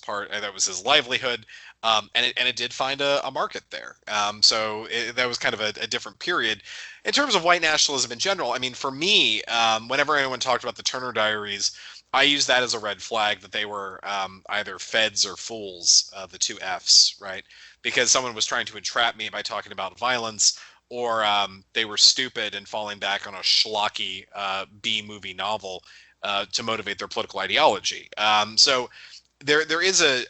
his livelihood. And it did find a market there. That was kind of a different period. In terms of white nationalism in general, I mean, for me, whenever anyone talked about the Turner Diaries, I use that as a red flag that they were either feds or fools, the two Fs, right? Because someone was trying to entrap me by talking about violence, or they were stupid and falling back on a schlocky B-movie novel to motivate their political ideology. So there is a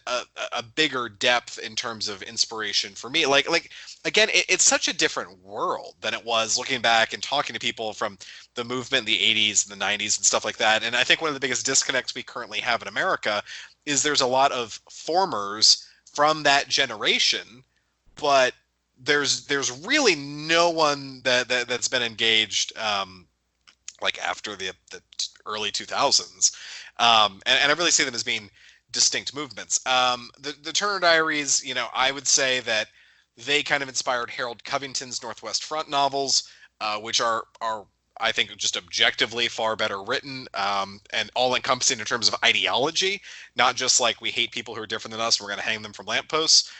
bigger depth in terms of inspiration for me. Like again, it's such a different world than it was looking back and talking to people from the movement in the 80s and the 90s and stuff like that. And I think one of the biggest disconnects we currently have in America is there's a lot of formers from that generation, but there's really no one that's been engaged like after the early 2000s, and I really see them as being distinct movements. The Turner Diaries, you know, I would say that they kind of inspired Harold Covington's Northwest Front novels, which are I think just objectively far better written, and all encompassing in terms of ideology, not just like we hate people who are different than us and we're going to hang them from lampposts.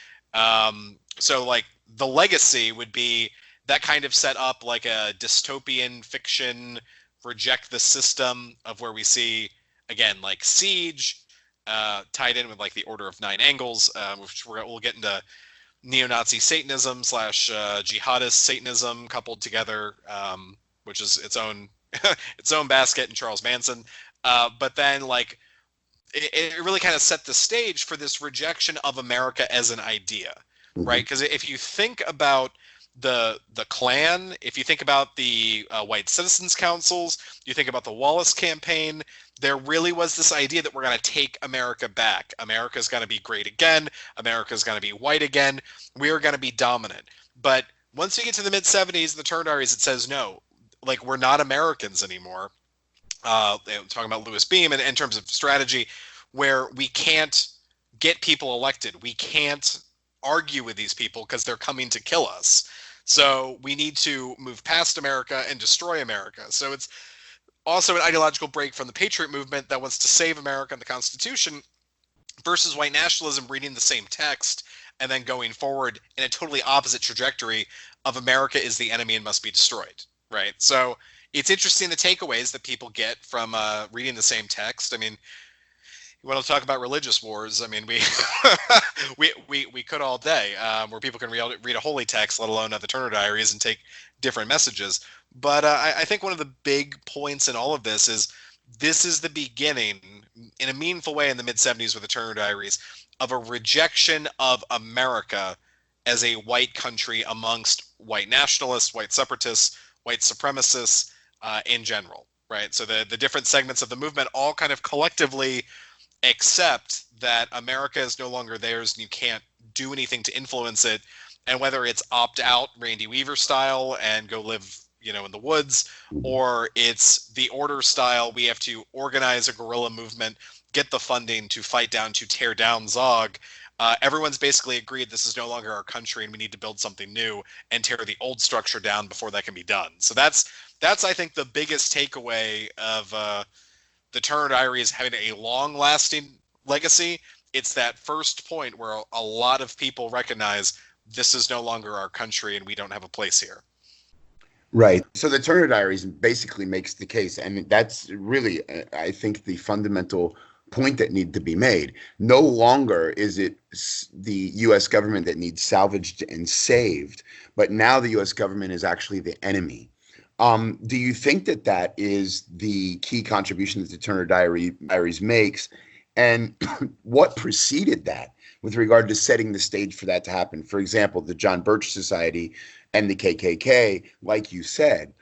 So like the legacy would be that kind of set up like a dystopian fiction, reject the system, of where we see, again, like Siege, tied in with like the Order of Nine Angles, which we'll get into neo-Nazi Satanism / jihadist Satanism coupled together, which is its own its own basket in Charles Manson. But then like it really kind of set the stage for this rejection of America as an idea, right? Because if you think about the Klan, if you think about the White Citizens Councils, you think about the Wallace campaign, there really was this idea that we're going to take America back. America's going to be great again. America's going to be white again. We are going to be dominant. But once you get to the mid-70s, the Turner Diaries, it says no, like we're not Americans anymore. Talking about Louis Beam in terms of strategy, where we can't get people elected. We can't argue with these people because they're coming to kill us. So we need to move past America and destroy America. So it's also an ideological break from the Patriot movement that wants to save America and the Constitution, versus white nationalism reading the same text and then going forward in a totally opposite trajectory of America is the enemy and must be destroyed, right? So it's interesting the takeaways that people get from reading the same text. I mean, you want to talk about religious wars? I mean, we could all day, where people can read a holy text, let alone the Turner Diaries, and take different messages. But I think one of the big points in all of this is the beginning, in a meaningful way, in the mid-70s with the Turner Diaries, of a rejection of America as a white country amongst white nationalists, white separatists, white supremacists in general, right? So the different segments of the movement all kind of collectively accept that America is no longer theirs and you can't do anything to influence it. And whether it's opt out Randy Weaver style and go live, you know, in the woods, or it's the order style, we have to organize a guerrilla movement, get the funding to fight down, to tear down Zog. Everyone's basically agreed this is no longer our country and we need to build something new and tear the old structure down before that can be done. So that's that's I think the biggest takeaway of the Turner Diaries having a long-lasting legacy. It's that first point where a lot of people recognize this is no longer our country and we don't have a place here. Right. So the Turner Diaries basically makes the case, and that's really, I think, the fundamental point that needs to be made. No longer is it the U.S. government that needs salvaged and saved, but now the U.S. government is actually the enemy. Do you think that that is the key contribution that the Diaries makes? And what preceded that with regard to setting the stage for that to happen? For example, the John Birch Society and the KKK, like you said,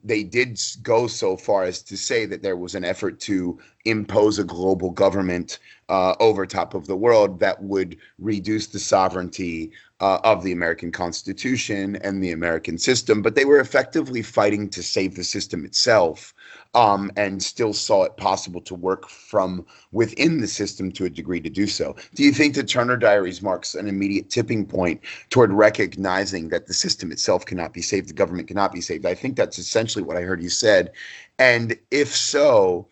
they did go so far as to say that there was an effort to impose a global government over top of the world that would reduce the sovereignty of the American Constitution and the American system. But they were effectively fighting to save the system itself, and still saw it possible to work from within the system to a degree to do so. Do you think the Turner Diaries marks an immediate tipping point toward recognizing that the system itself cannot be saved, the government cannot be saved? I think that's essentially what I heard you said. And if so,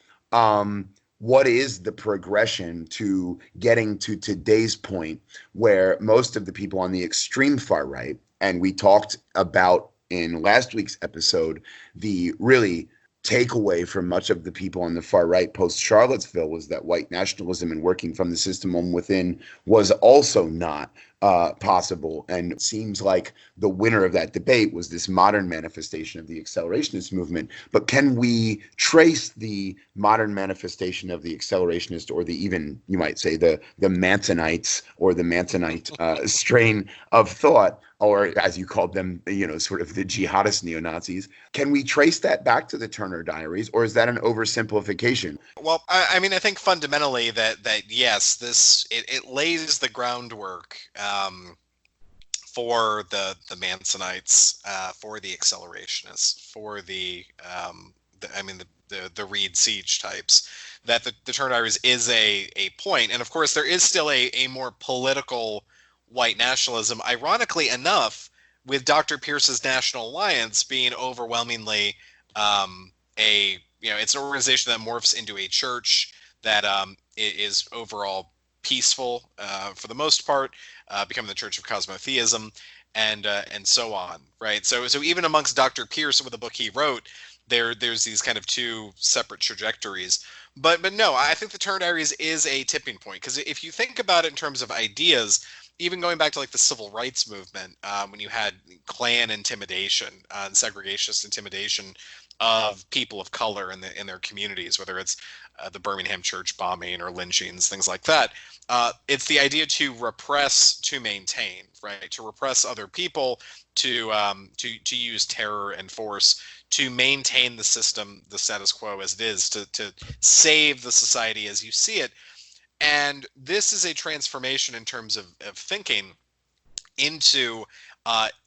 what is the progression to getting to today's point where most of the people on the extreme far right, and we talked about in last week's episode, the really takeaway from much of the people on the far right post Charlottesville was that white nationalism and working from the system from within was also not possible. And it seems like the winner of that debate was this modern manifestation of the accelerationist movement. But can we trace the modern manifestation of the accelerationist, or the, even you might say, the Mansonites, or the Mansonite strain of thought, or as you called them, sort of the jihadist neo-Nazis? Can we trace that back to the Turner Diaries, or is that an oversimplification? Well, I mean, I think fundamentally that yes, it lays the groundwork for the Mansonites, for the accelerationists, for the Reed Siege types. That the Turner Diaries is a point, and of course there is still a more political white nationalism. Ironically enough, with Dr. Pierce's National Alliance being overwhelmingly it's an organization that morphs into a church that is overall peaceful for the most part, becoming the Church of Cosmotheism, and so on, right? So even amongst Dr. Pierce, with the book he wrote, there's these kind of two separate trajectories. But no, I think the Turner Diaries is a tipping point, because if you think about it in terms of ideas, even going back to like the civil rights movement, when you had Klan intimidation and segregationist intimidation of people of color in their communities, whether it's the Birmingham church bombing or lynchings, things like that. It's the idea to repress to maintain, right? To repress other people, to use terror and force to maintain the system, the status quo as it is, to save the society as you see it. And this is a transformation in terms of thinking into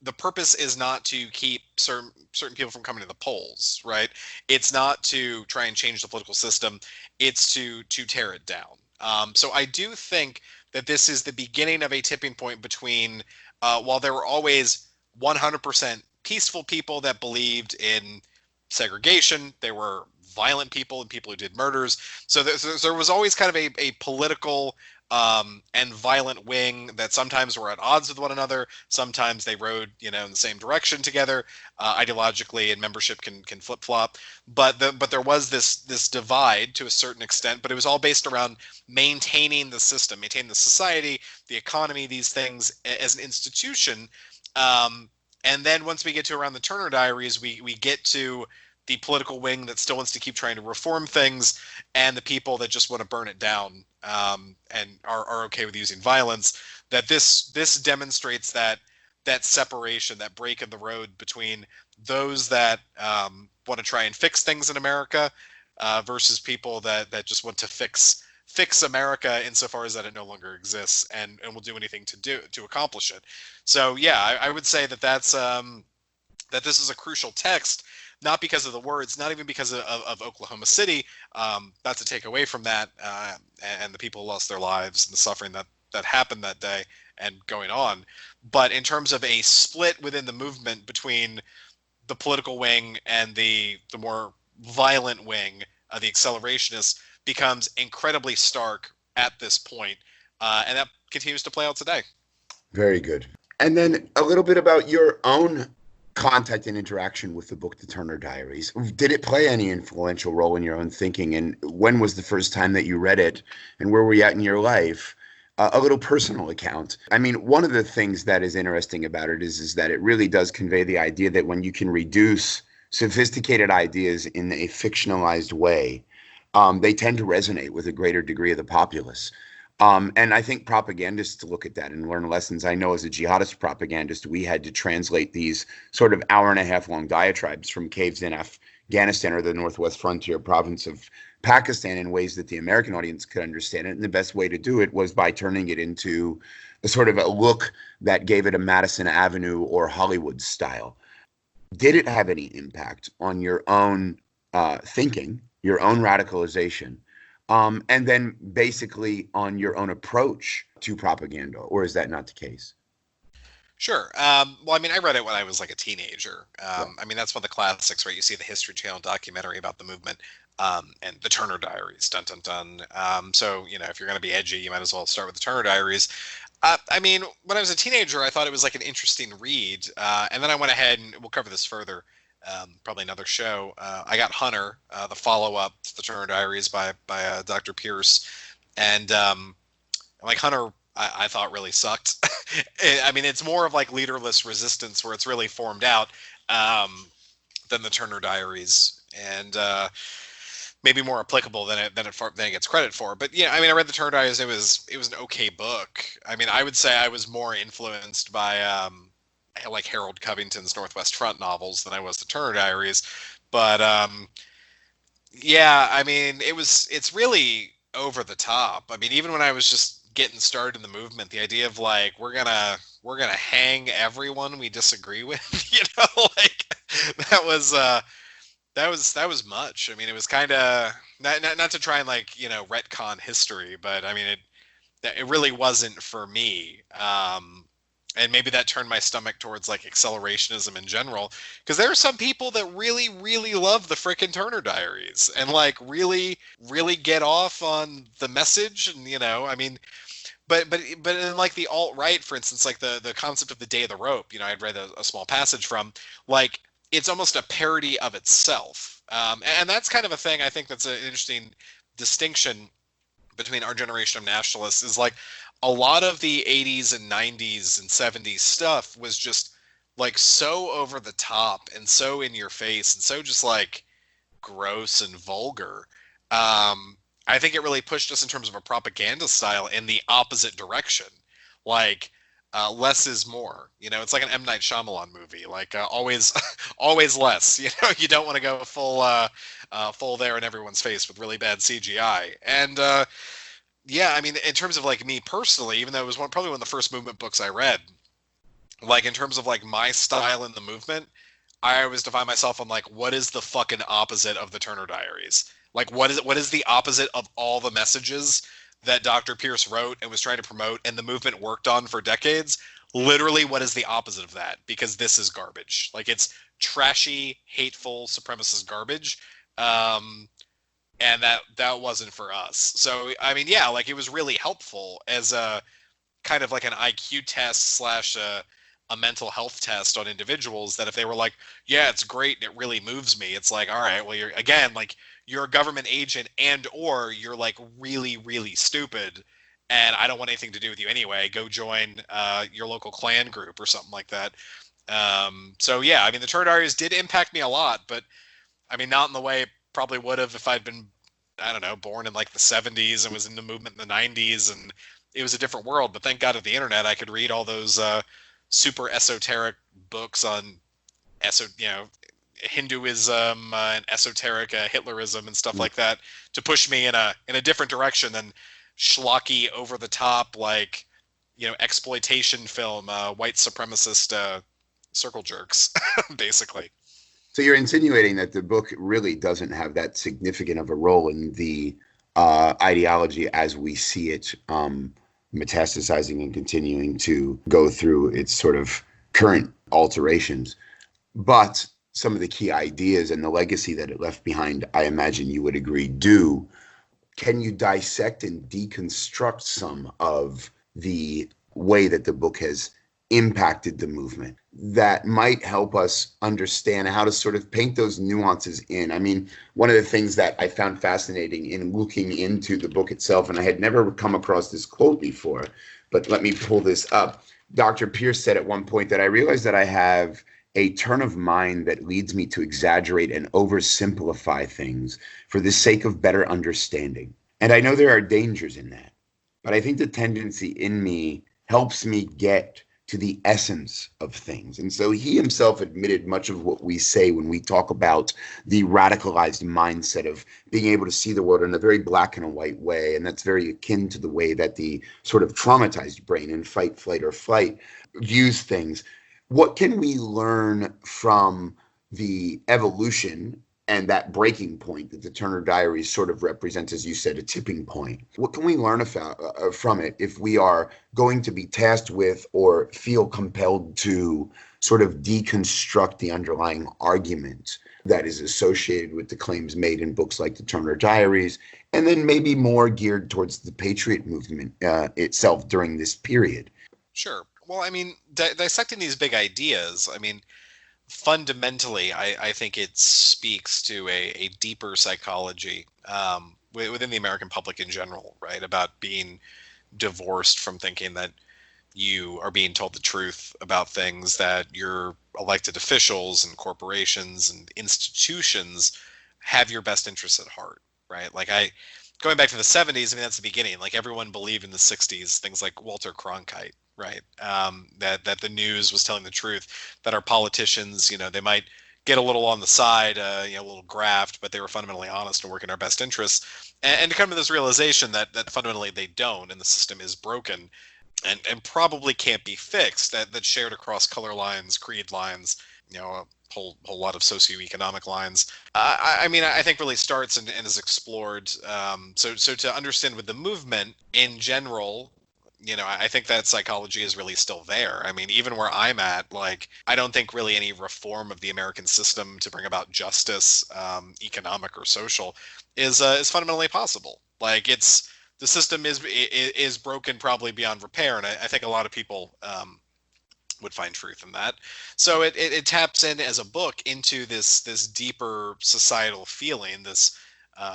the purpose is not to keep certain people from coming to the polls, right? It's not to try and change the political system. It's to tear it down. So I do think that this is the beginning of a tipping point between, while there were always 100% peaceful people that believed in segregation, there were violent people and people who did murders. So there was always kind of a political and violent wing that sometimes were at odds with one another. Sometimes they rode, in the same direction together, ideologically, and membership can flip flop. But there was this divide to a certain extent. But it was all based around maintaining the system, maintaining the society, the economy, these things as an institution. And then once we get to around the Turner Diaries, we get to the political wing that still wants to keep trying to reform things, and the people that just want to burn it down, and are okay with using violence. That this demonstrates that separation, that break in the road between those that want to try and fix things in America, versus people that just want to fix America insofar as that it no longer exists, and will do anything to accomplish it. So yeah, I would say that that's that this is a crucial text. Not because of the words, not even because of Oklahoma City. Not to take away from that, and the people who lost their lives and the suffering that happened that day and going on. But in terms of a split within the movement between the political wing and the more violent wing, the accelerationists, becomes incredibly stark at this point, and that continues to play out today. Very good. And then a little bit about your own contact and interaction with the book, The Turner Diaries. Did it play any influential role in your own thinking? And when was the first time that you read it? And where were you at in your life? A little personal account. I mean, one of the things that is interesting about it is that it really does convey the idea that when you can reduce sophisticated ideas in a fictionalized way, they tend to resonate with a greater degree of the populace. And I think propagandists look at that and learn lessons. I know as a jihadist propagandist, we had to translate these sort of hour-and-a-half long diatribes from caves in Afghanistan or the northwest frontier province of Pakistan in ways that the American audience could understand it. And the best way to do it was by turning it into a sort of a look that gave it a Madison Avenue or Hollywood style. Did it have any impact on your own thinking, your own radicalization? And then basically on your own approach to propaganda, or is that not the case? Sure. Well, I mean, I read it when I was like a teenager. Yeah. I mean, that's one of the classics, right? You see the History Channel documentary about the movement, and the Turner Diaries, dun dun dun. So, if you're going to be edgy, you might as well start with the Turner Diaries. I mean, when I was a teenager, I thought it was like an interesting read. And then I went ahead, and we'll cover this further, probably another show. I got Hunter, the follow-up to the Turner Diaries by Dr. Pierce. And like Hunter, I thought really sucked. I mean, it's more of like leaderless resistance where it's really formed out than the Turner Diaries, and maybe more applicable than it gets credit for. But yeah, I mean, I read the Turner Diaries. It was an okay book. I mean, I would say I was more influenced by like Harold Covington's Northwest Front novels than I was the Turner Diaries. But yeah, I mean, it's really over the top. I mean, even when I was just getting started in the movement, the idea of like we're gonna hang everyone we disagree with, like that was much. I mean, it was kind of not to try and like retcon history, but I mean it really wasn't for me. And maybe that turned my stomach towards like accelerationism in general, because there are some people that really, really love the frickin' Turner Diaries and like really, really get off on the message. And I mean, but in like the alt-right, for instance, like the concept of the Day of the Rope, I'd read a small passage from, like, it's almost a parody of itself. And that's kind of a thing I think that's an interesting distinction between our generation of nationalists, is like a lot of the 80s and 90s and 70s stuff was just like so over the top and so in your face and so just like gross and vulgar. I think it really pushed us in terms of a propaganda style in the opposite direction. Like, less is more. It's like an M. Night Shyamalan movie. Like, always, always less. You don't want to go full there in everyone's face with really bad CGI. And yeah, I mean, in terms of like me personally, even though it was probably one of the first movement books I read, like in terms of like my style in the movement, I always define myself on like, what is the fucking opposite of the Turner Diaries? Like, what is the opposite of all the messages that Dr. Pierce wrote and was trying to promote and the movement worked on for decades? Literally, what is the opposite of that? Because this is garbage. Like, it's trashy, hateful, supremacist garbage. And that wasn't for us. So, I mean, yeah, like it was really helpful as a kind of like an IQ test / a mental health test on individuals, that if they were like, yeah, it's great and it really moves me, it's like, all right, well, you're a government agent and or you're like really, really stupid and I don't want anything to do with you anyway. Go join your local Klan group or something like that. So yeah, I mean, the Turner Diaries did impact me a lot, but I mean, not in the way it probably would have if I'd been, I don't know, born in like the 70s and was in the movement in the 90s and it was a different world. But thank God of the internet, I could read all those super esoteric books on Hinduism and esoteric Hitlerism and stuff like that to push me in a different direction than schlocky, over the top, like exploitation film, white supremacist circle jerks, basically. So you're insinuating that the book really doesn't have that significant of a role in the ideology as we see it metastasizing and continuing to go through its sort of current alterations. But some of the key ideas and the legacy that it left behind, I imagine you would agree, do. Can you dissect and deconstruct some of the way that the book has impacted the movement that might help us understand how to sort of paint those nuances in? I mean, one of the things that I found fascinating in looking into the book itself, and I had never come across this quote before, but let me pull this up. Dr. Pierce said at one point that I realized that I have a turn of mind that leads me to exaggerate and oversimplify things for the sake of better understanding. And I know there are dangers in that, but I think the tendency in me helps me get to the essence of things. And so he himself admitted much of what we say when we talk about the radicalized mindset of being able to see the world in a very black and white way. And that's very akin to the way that the sort of traumatized brain in fight, flight, or flight views things. What can we learn from the evolution and that breaking point that the Turner Diaries sort of represents, as you said, a tipping point? What can we learn from it if we are going to be tasked with or feel compelled to sort of deconstruct the underlying argument that is associated with the claims made in books like the Turner Diaries, and then maybe more geared towards the Patriot movement itself during this period? Sure. Well, I mean, dissecting these big ideas, I mean, fundamentally, I think it speaks to a deeper psychology within the American public in general, right? About being divorced from thinking that you are being told the truth about things, that your elected officials and corporations and institutions have your best interests at heart, right? Like going back to the 70s, I mean, that's the beginning. Like everyone believed in the 60s, things like Walter Cronkite, right? That the news was telling the truth, that our politicians, they might get a little on the side, a little graft, but they were fundamentally honest and working our best interests. And to come to this realization that fundamentally they don't, and the system is broken and probably can't be fixed, that shared across color lines, creed lines, a whole lot of socioeconomic lines. I mean, I think really starts and is explored. So to understand with the movement in general, I think that psychology is really still there. I mean, even where I'm at, like, I don't think really any reform of the American system to bring about justice, economic or social, is fundamentally possible. Like, the system is broken probably beyond repair, and I think a lot of people would find truth in that. So it taps in as a book into this deeper societal feeling, this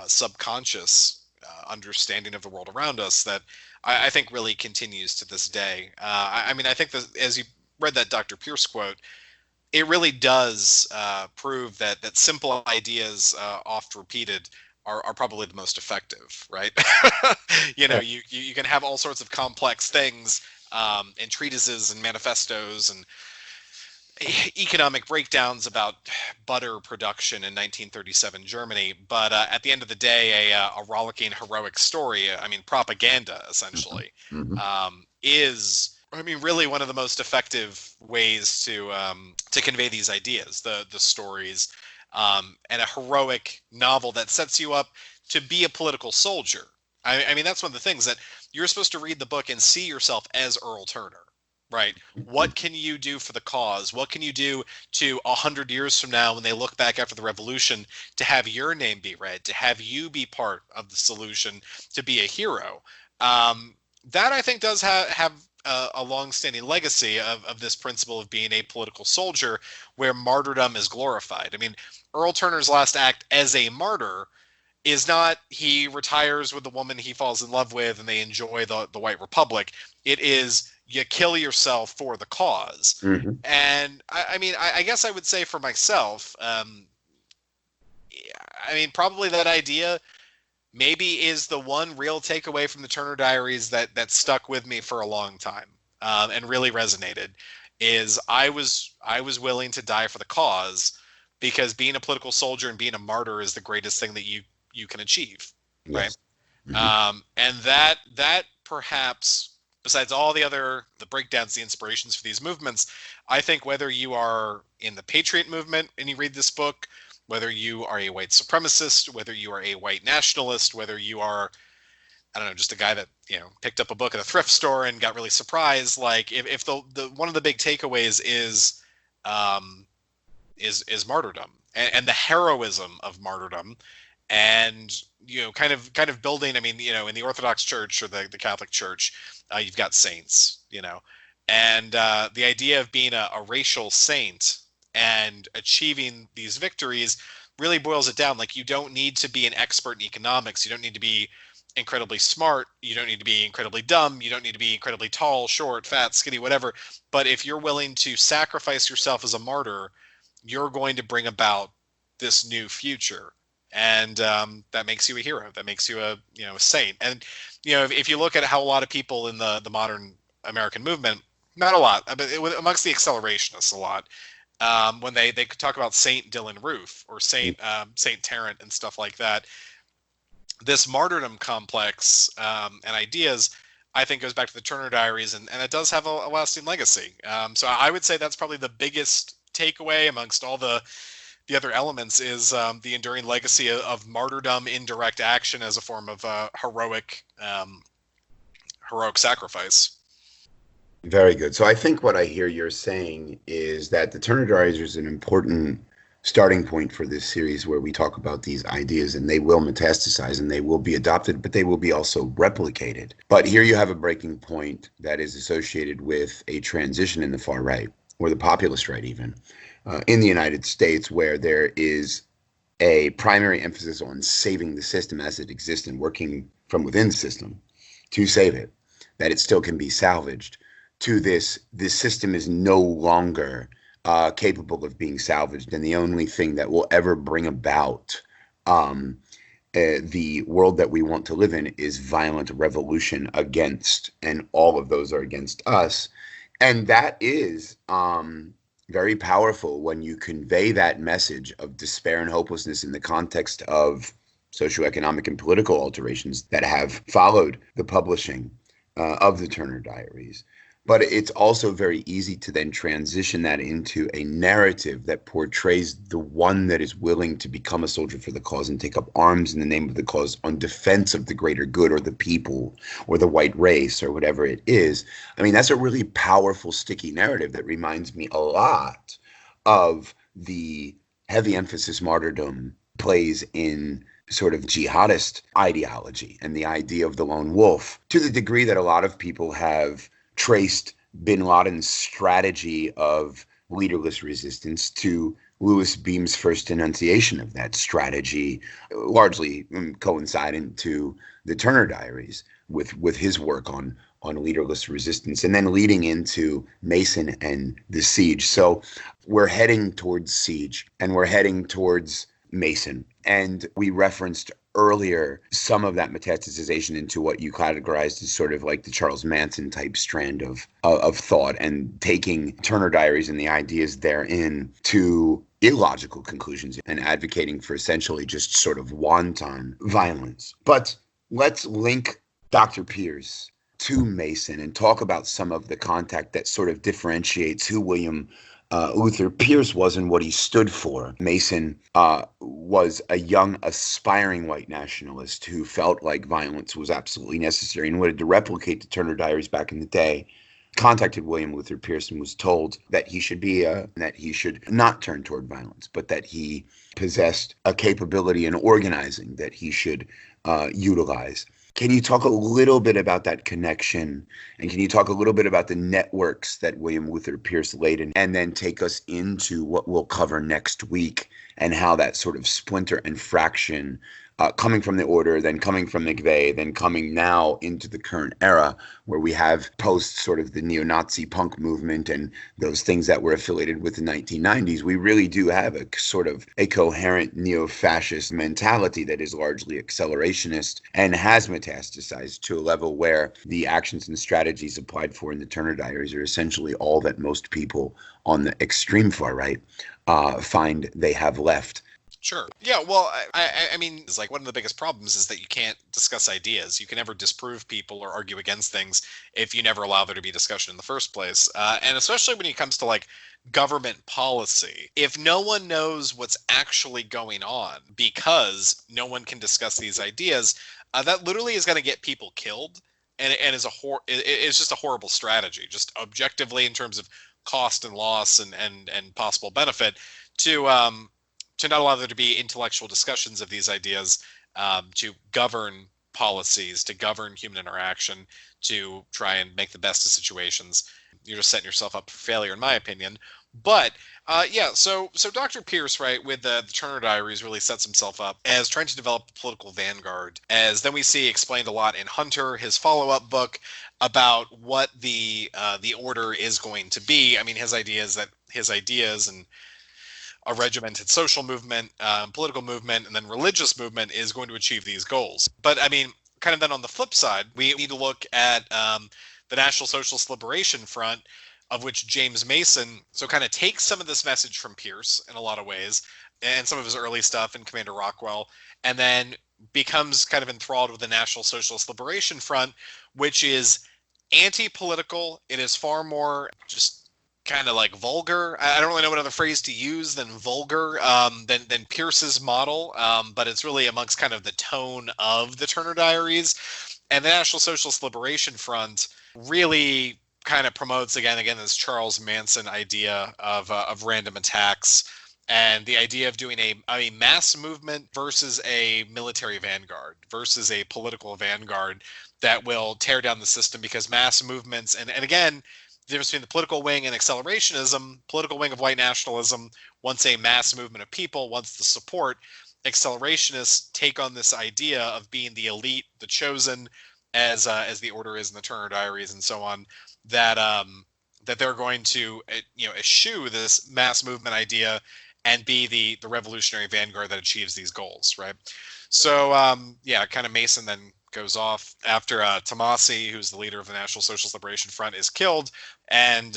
subconscious understanding of the world around us that I think really continues to this day. I mean, I think that as you read that Dr. Pierce quote, it really does prove that simple ideas, oft repeated, are probably the most effective, right? You can have all sorts of complex things and treatises and manifestos and economic breakdowns about butter production in 1937 Germany, but at the end of the day, a rollicking heroic story, I mean, propaganda essentially, is, I mean, really one of the most effective ways to convey these ideas, the stories, and a heroic novel that sets you up to be a political soldier. I mean, that's one of the things, that you're supposed to read the book and see yourself as Earl Turner. Right. What can you do for the cause? What can you do to 100 years from now when they look back after the revolution to have your name be read, to have you be part of the solution, to be a hero? That I think does have a long-standing legacy of this principle of being a political soldier, where martyrdom is glorified. I mean, Earl Turner's last act as a martyr is not he retires with the woman he falls in love with and they enjoy the White Republic. It is you kill yourself for the cause. And I mean, I guess I would say for myself, I mean, probably that idea maybe is the one real takeaway from the Turner Diaries that stuck with me for a long time, and really resonated, is I was willing to die for the cause, because being a political soldier and being a martyr is the greatest thing that you can achieve. Yes. Right. And that perhaps, besides all the breakdowns, the inspirations for these movements, I think whether you are in the Patriot movement and you read this book, whether you are a white supremacist, whether you are a white nationalist, whether you are, I don't know, just a guy that, picked up a book at a thrift store and got really surprised, like if the one of the big takeaways is is martyrdom and the heroism of martyrdom, and kind of building. I mean, in the Orthodox Church or the Catholic Church, you've got saints, and the idea of being a racial saint and achieving these victories really boils it down. Like, you don't need to be an expert in economics. You don't need to be incredibly smart. You don't need to be incredibly dumb. You don't need to be incredibly tall, short, fat, skinny, whatever. But if you're willing to sacrifice yourself as a martyr, you're going to bring about this new future. And that makes you a hero. That makes you a saint. And if you look at how a lot of people in the modern American movement, not a lot, but amongst the accelerationists, a lot, when they could talk about Saint Dylan Roof or Saint Tarrant and stuff like that, this martyrdom complex and ideas, I think, goes back to the Turner Diaries, and it does have a lasting legacy. So I would say that's probably the biggest takeaway amongst all the other elements, is the enduring legacy of martyrdom in direct action as a form of heroic sacrifice. Very good. So I think what I hear you're saying is that the Turner Diaries is an important starting point for this series, where we talk about these ideas, and they will metastasize and they will be adopted, but they will be also replicated. But here you have a breaking point that is associated with a transition in the far right, or the populist right even, in the United States, where there is a primary emphasis on saving the system as it exists and working from within the system to save it, that it still can be salvaged, to this system is no longer capable of being salvaged, and the only thing that will ever bring about the world that we want to live in is violent revolution against, and all of those are against us. And that is very powerful when you convey that message of despair and hopelessness in the context of socioeconomic and political alterations that have followed the publishing of the Turner Diaries. But it's also very easy to then transition that into a narrative that portrays the one that is willing to become a soldier for the cause and take up arms in the name of the cause on defense of the greater good, or the people, or the white race, or whatever it is. I mean, that's a really powerful, sticky narrative that reminds me a lot of the heavy emphasis martyrdom plays in sort of jihadist ideology and the idea of the lone wolf, to the degree that a lot of people have traced bin Laden's strategy of leaderless resistance to Louis Beam's first enunciation of that strategy, largely coinciding to the Turner Diaries with his work on leaderless resistance, and then leading into Mason and the siege. So we're heading towards siege, and we're heading towards Mason. And we referenced earlier some of that metastasization into what you categorized as sort of like the Charles Manson type strand of thought, and taking Turner Diaries and the ideas therein to illogical conclusions and advocating for essentially just sort of wanton violence. But let's link Dr. Pierce to Mason and talk about some of the contact that sort of differentiates who William Luther Pierce was and what he stood for. Mason was a young, aspiring white nationalist who felt like violence was absolutely necessary and wanted to replicate the Turner Diaries back in the day. Contacted William Luther Pierce and was told that he should not turn toward violence, but that he possessed a capability in organizing that he should utilize. Can you talk a little bit about that connection, and can you talk a little bit about the networks that William Luther Pierce laid in, and then take us into what we'll cover next week and how that sort of splinter and fraction, coming from the order, then coming from McVeigh, then coming now into the current era where we have post sort of the neo-Nazi punk movement and those things that were affiliated with the 1990s, we really do have a sort of a coherent neo-fascist mentality that is largely accelerationist and has metastasized to a level where the actions and strategies applied for in the Turner Diaries are essentially all that most people on the extreme far right find they have left. Sure. Yeah, well, I mean, it's like one of the biggest problems is that you can't discuss ideas. You can never disprove people or argue against things if you never allow there to be discussion in the first place. And especially when it comes to like government policy. If no one knows what's actually going on because no one can discuss these ideas, that literally is going to get people killed. And is it's just a horrible strategy, just objectively in terms of cost and loss and possible benefit, to not allow there to be intellectual discussions of these ideas, to govern policies, to govern human interaction, to try and make the best of situations. You're just setting yourself up for failure, in my opinion. But so Dr. Pierce, right, with the Turner Diaries, really sets himself up as trying to develop a political vanguard, as then we see explained a lot in Hunter, his follow-up book, about what the order is going to be. I mean, his ideas and a regimented social movement, political movement, and then religious movement is going to achieve these goals. But I mean, kind of then on the flip side, we need to look at the National Socialist Liberation Front, of which James Mason kind of takes some of this message from Pierce in a lot of ways, and some of his early stuff in Commander Rockwell, and then becomes kind of enthralled with the National Socialist Liberation Front, which is anti-political. It is far more just kind of like vulgar. I don't really know what other phrase to use than vulgar, than Pierce's model, but it's really amongst kind of the tone of the Turner Diaries. And the National Socialist Liberation Front really kind of promotes again this Charles Manson idea of random attacks, and the idea of doing a mass movement versus a military vanguard versus a political vanguard that will tear down the system, because mass movements and again, the difference between the political wing and accelerationism, political wing of white nationalism wants a mass movement of people, wants the support. Accelerationists take on this idea of being the elite, the chosen, as the order is in the Turner Diaries and so on, that they're going to eschew this mass movement idea and be the revolutionary vanguard that achieves these goals, right? So kind of Mason then goes off after Tomasi, who's the leader of the National Socialist Liberation Front, is killed, and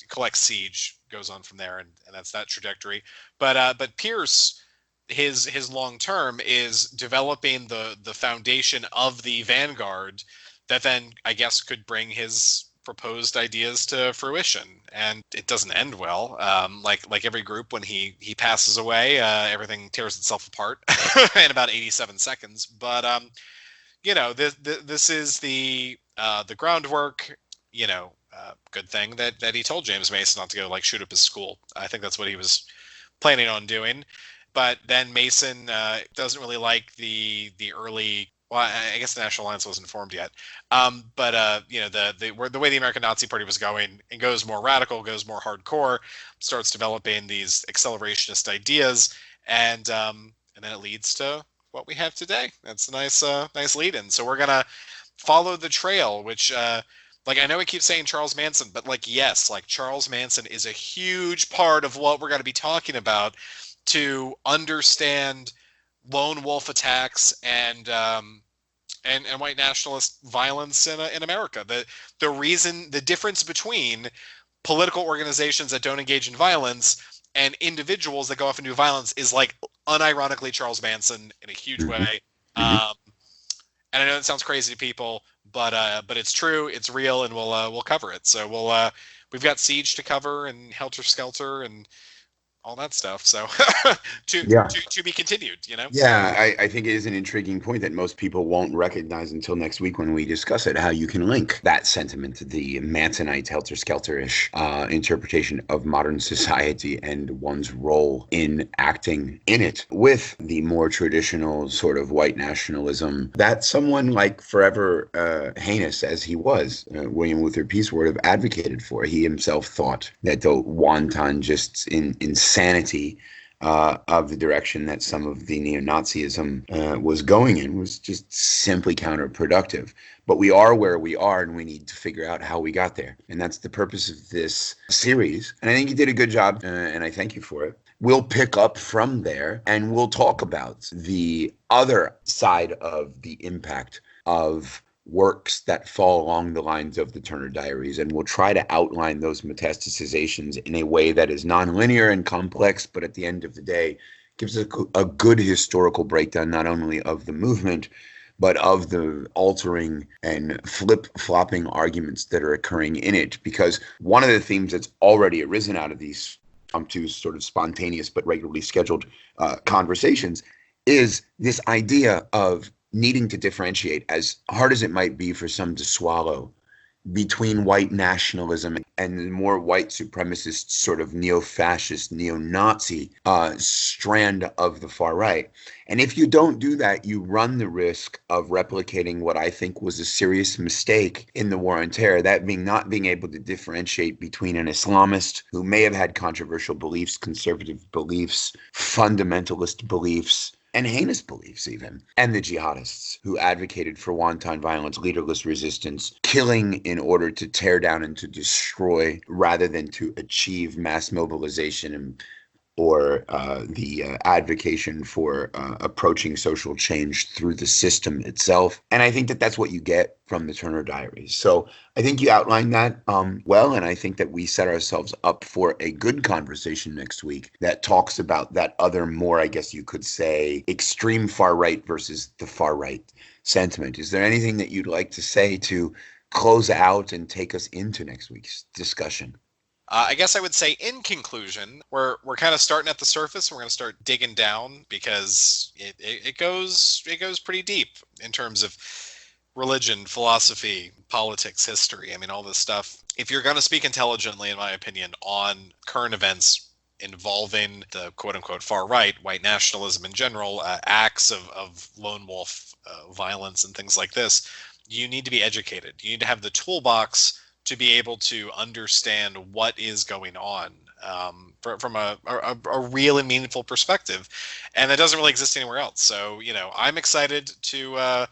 collects Siege, goes on from there, and that's that trajectory. But Pierce, his long term is developing the foundation of the vanguard that then I guess could bring his proposed ideas to fruition. And it doesn't end well. Like every group, when he passes away, everything tears itself apart in about 87 seconds. But this is the groundwork. Good thing that he told James Mason not to go shoot up his school. I think that's what he was planning on doing. But then Mason doesn't really like the early. Well, I guess the National Alliance wasn't formed yet. But the way the American Nazi Party was going, it goes more radical, goes more hardcore, starts developing these accelerationist ideas, and then it leads to what we have today. That's a nice lead-in. So we're gonna follow the trail, which I know we keep saying Charles Manson, but yes, Charles Manson is a huge part of what we're going to be talking about to understand lone wolf attacks and white nationalist violence in America. The difference between political organizations that don't engage in violence and individuals that go off and do violence is unironically Charles Manson in a huge way. And I know it sounds crazy to people, but it's true, it's real, and we'll cover it. So we've got Siege to cover and Helter Skelter and all that stuff. So to be continued, Yeah, I think it is an intriguing point that most people won't recognize until next week when we discuss it, how you can link that sentiment, the Mansonite helter-skelter-ish interpretation of modern society and one's role in acting in it, with the more traditional sort of white nationalism that someone forever heinous as he was, William Luther Peace would have advocated for. He himself thought that the wanton just insanity of the direction that some of the neo-Nazism was going in was just simply counterproductive. But we are where we are, and we need to figure out how we got there. And that's the purpose of this series. And I think you did a good job, and I thank you for it. We'll pick up from there, and we'll talk about the other side of the impact of works that fall along the lines of the Turner Diaries, and we'll try to outline those metastasizations in a way that is nonlinear and complex, but at the end of the day gives us a good historical breakdown, not only of the movement, but of the altering and flip-flopping arguments that are occurring in it. Because one of the themes that's already arisen out of these sort of spontaneous but regularly scheduled conversations is this idea of needing to differentiate, as hard as it might be for some to swallow, between white nationalism and the more white supremacist sort of neo-fascist, neo-Nazi strand of the far right. And if you don't do that, you run the risk of replicating what I think was a serious mistake in the War on Terror, that being not being able to differentiate between an Islamist who may have had controversial beliefs, conservative beliefs, fundamentalist beliefs, and heinous beliefs even, and the jihadists who advocated for wanton violence, leaderless resistance, killing in order to tear down and to destroy rather than to achieve mass mobilization or the advocation for approaching social change through the system itself. And I think that that's what you get from the Turner Diaries. So I think you outlined that well, and I think that we set ourselves up for a good conversation next week that talks about that other more, I guess you could say, extreme far right versus the far right sentiment. Is there anything that you'd like to say to close out and take us into next week's discussion? I guess I would say, in conclusion, we're kind of starting at the surface. And we're going to start digging down because it goes pretty deep in terms of religion, philosophy, politics, history. I mean, all this stuff. If you're going to speak intelligently, in my opinion, on current events involving the quote-unquote far right, white nationalism in general, acts of lone wolf violence and things like this, you need to be educated. You need to have the toolbox to be able to understand what is going on from a real and meaningful perspective. And that doesn't really exist anywhere else. So, I'm excited to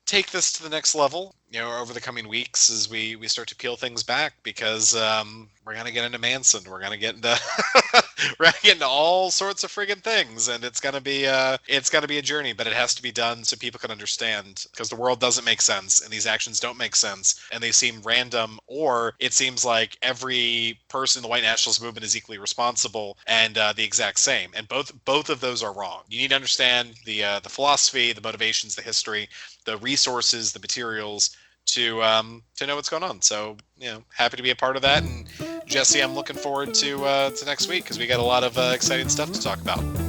take this to the next level, over the coming weeks as we start to peel things back, because we're going to get into Manson. We're going to get into all sorts of friggin' things, and it's going to be a journey, but it has to be done so people can understand, because the world doesn't make sense and these actions don't make sense and they seem random, or it seems like every person in the white nationalist movement is equally responsible and the exact same, and both of those are wrong. You need to understand the philosophy, the motivations, the history, the resources, the materials to know what's going on. So, happy to be a part of that. And Jesse, I'm looking forward to next week because we got a lot of exciting stuff to talk about.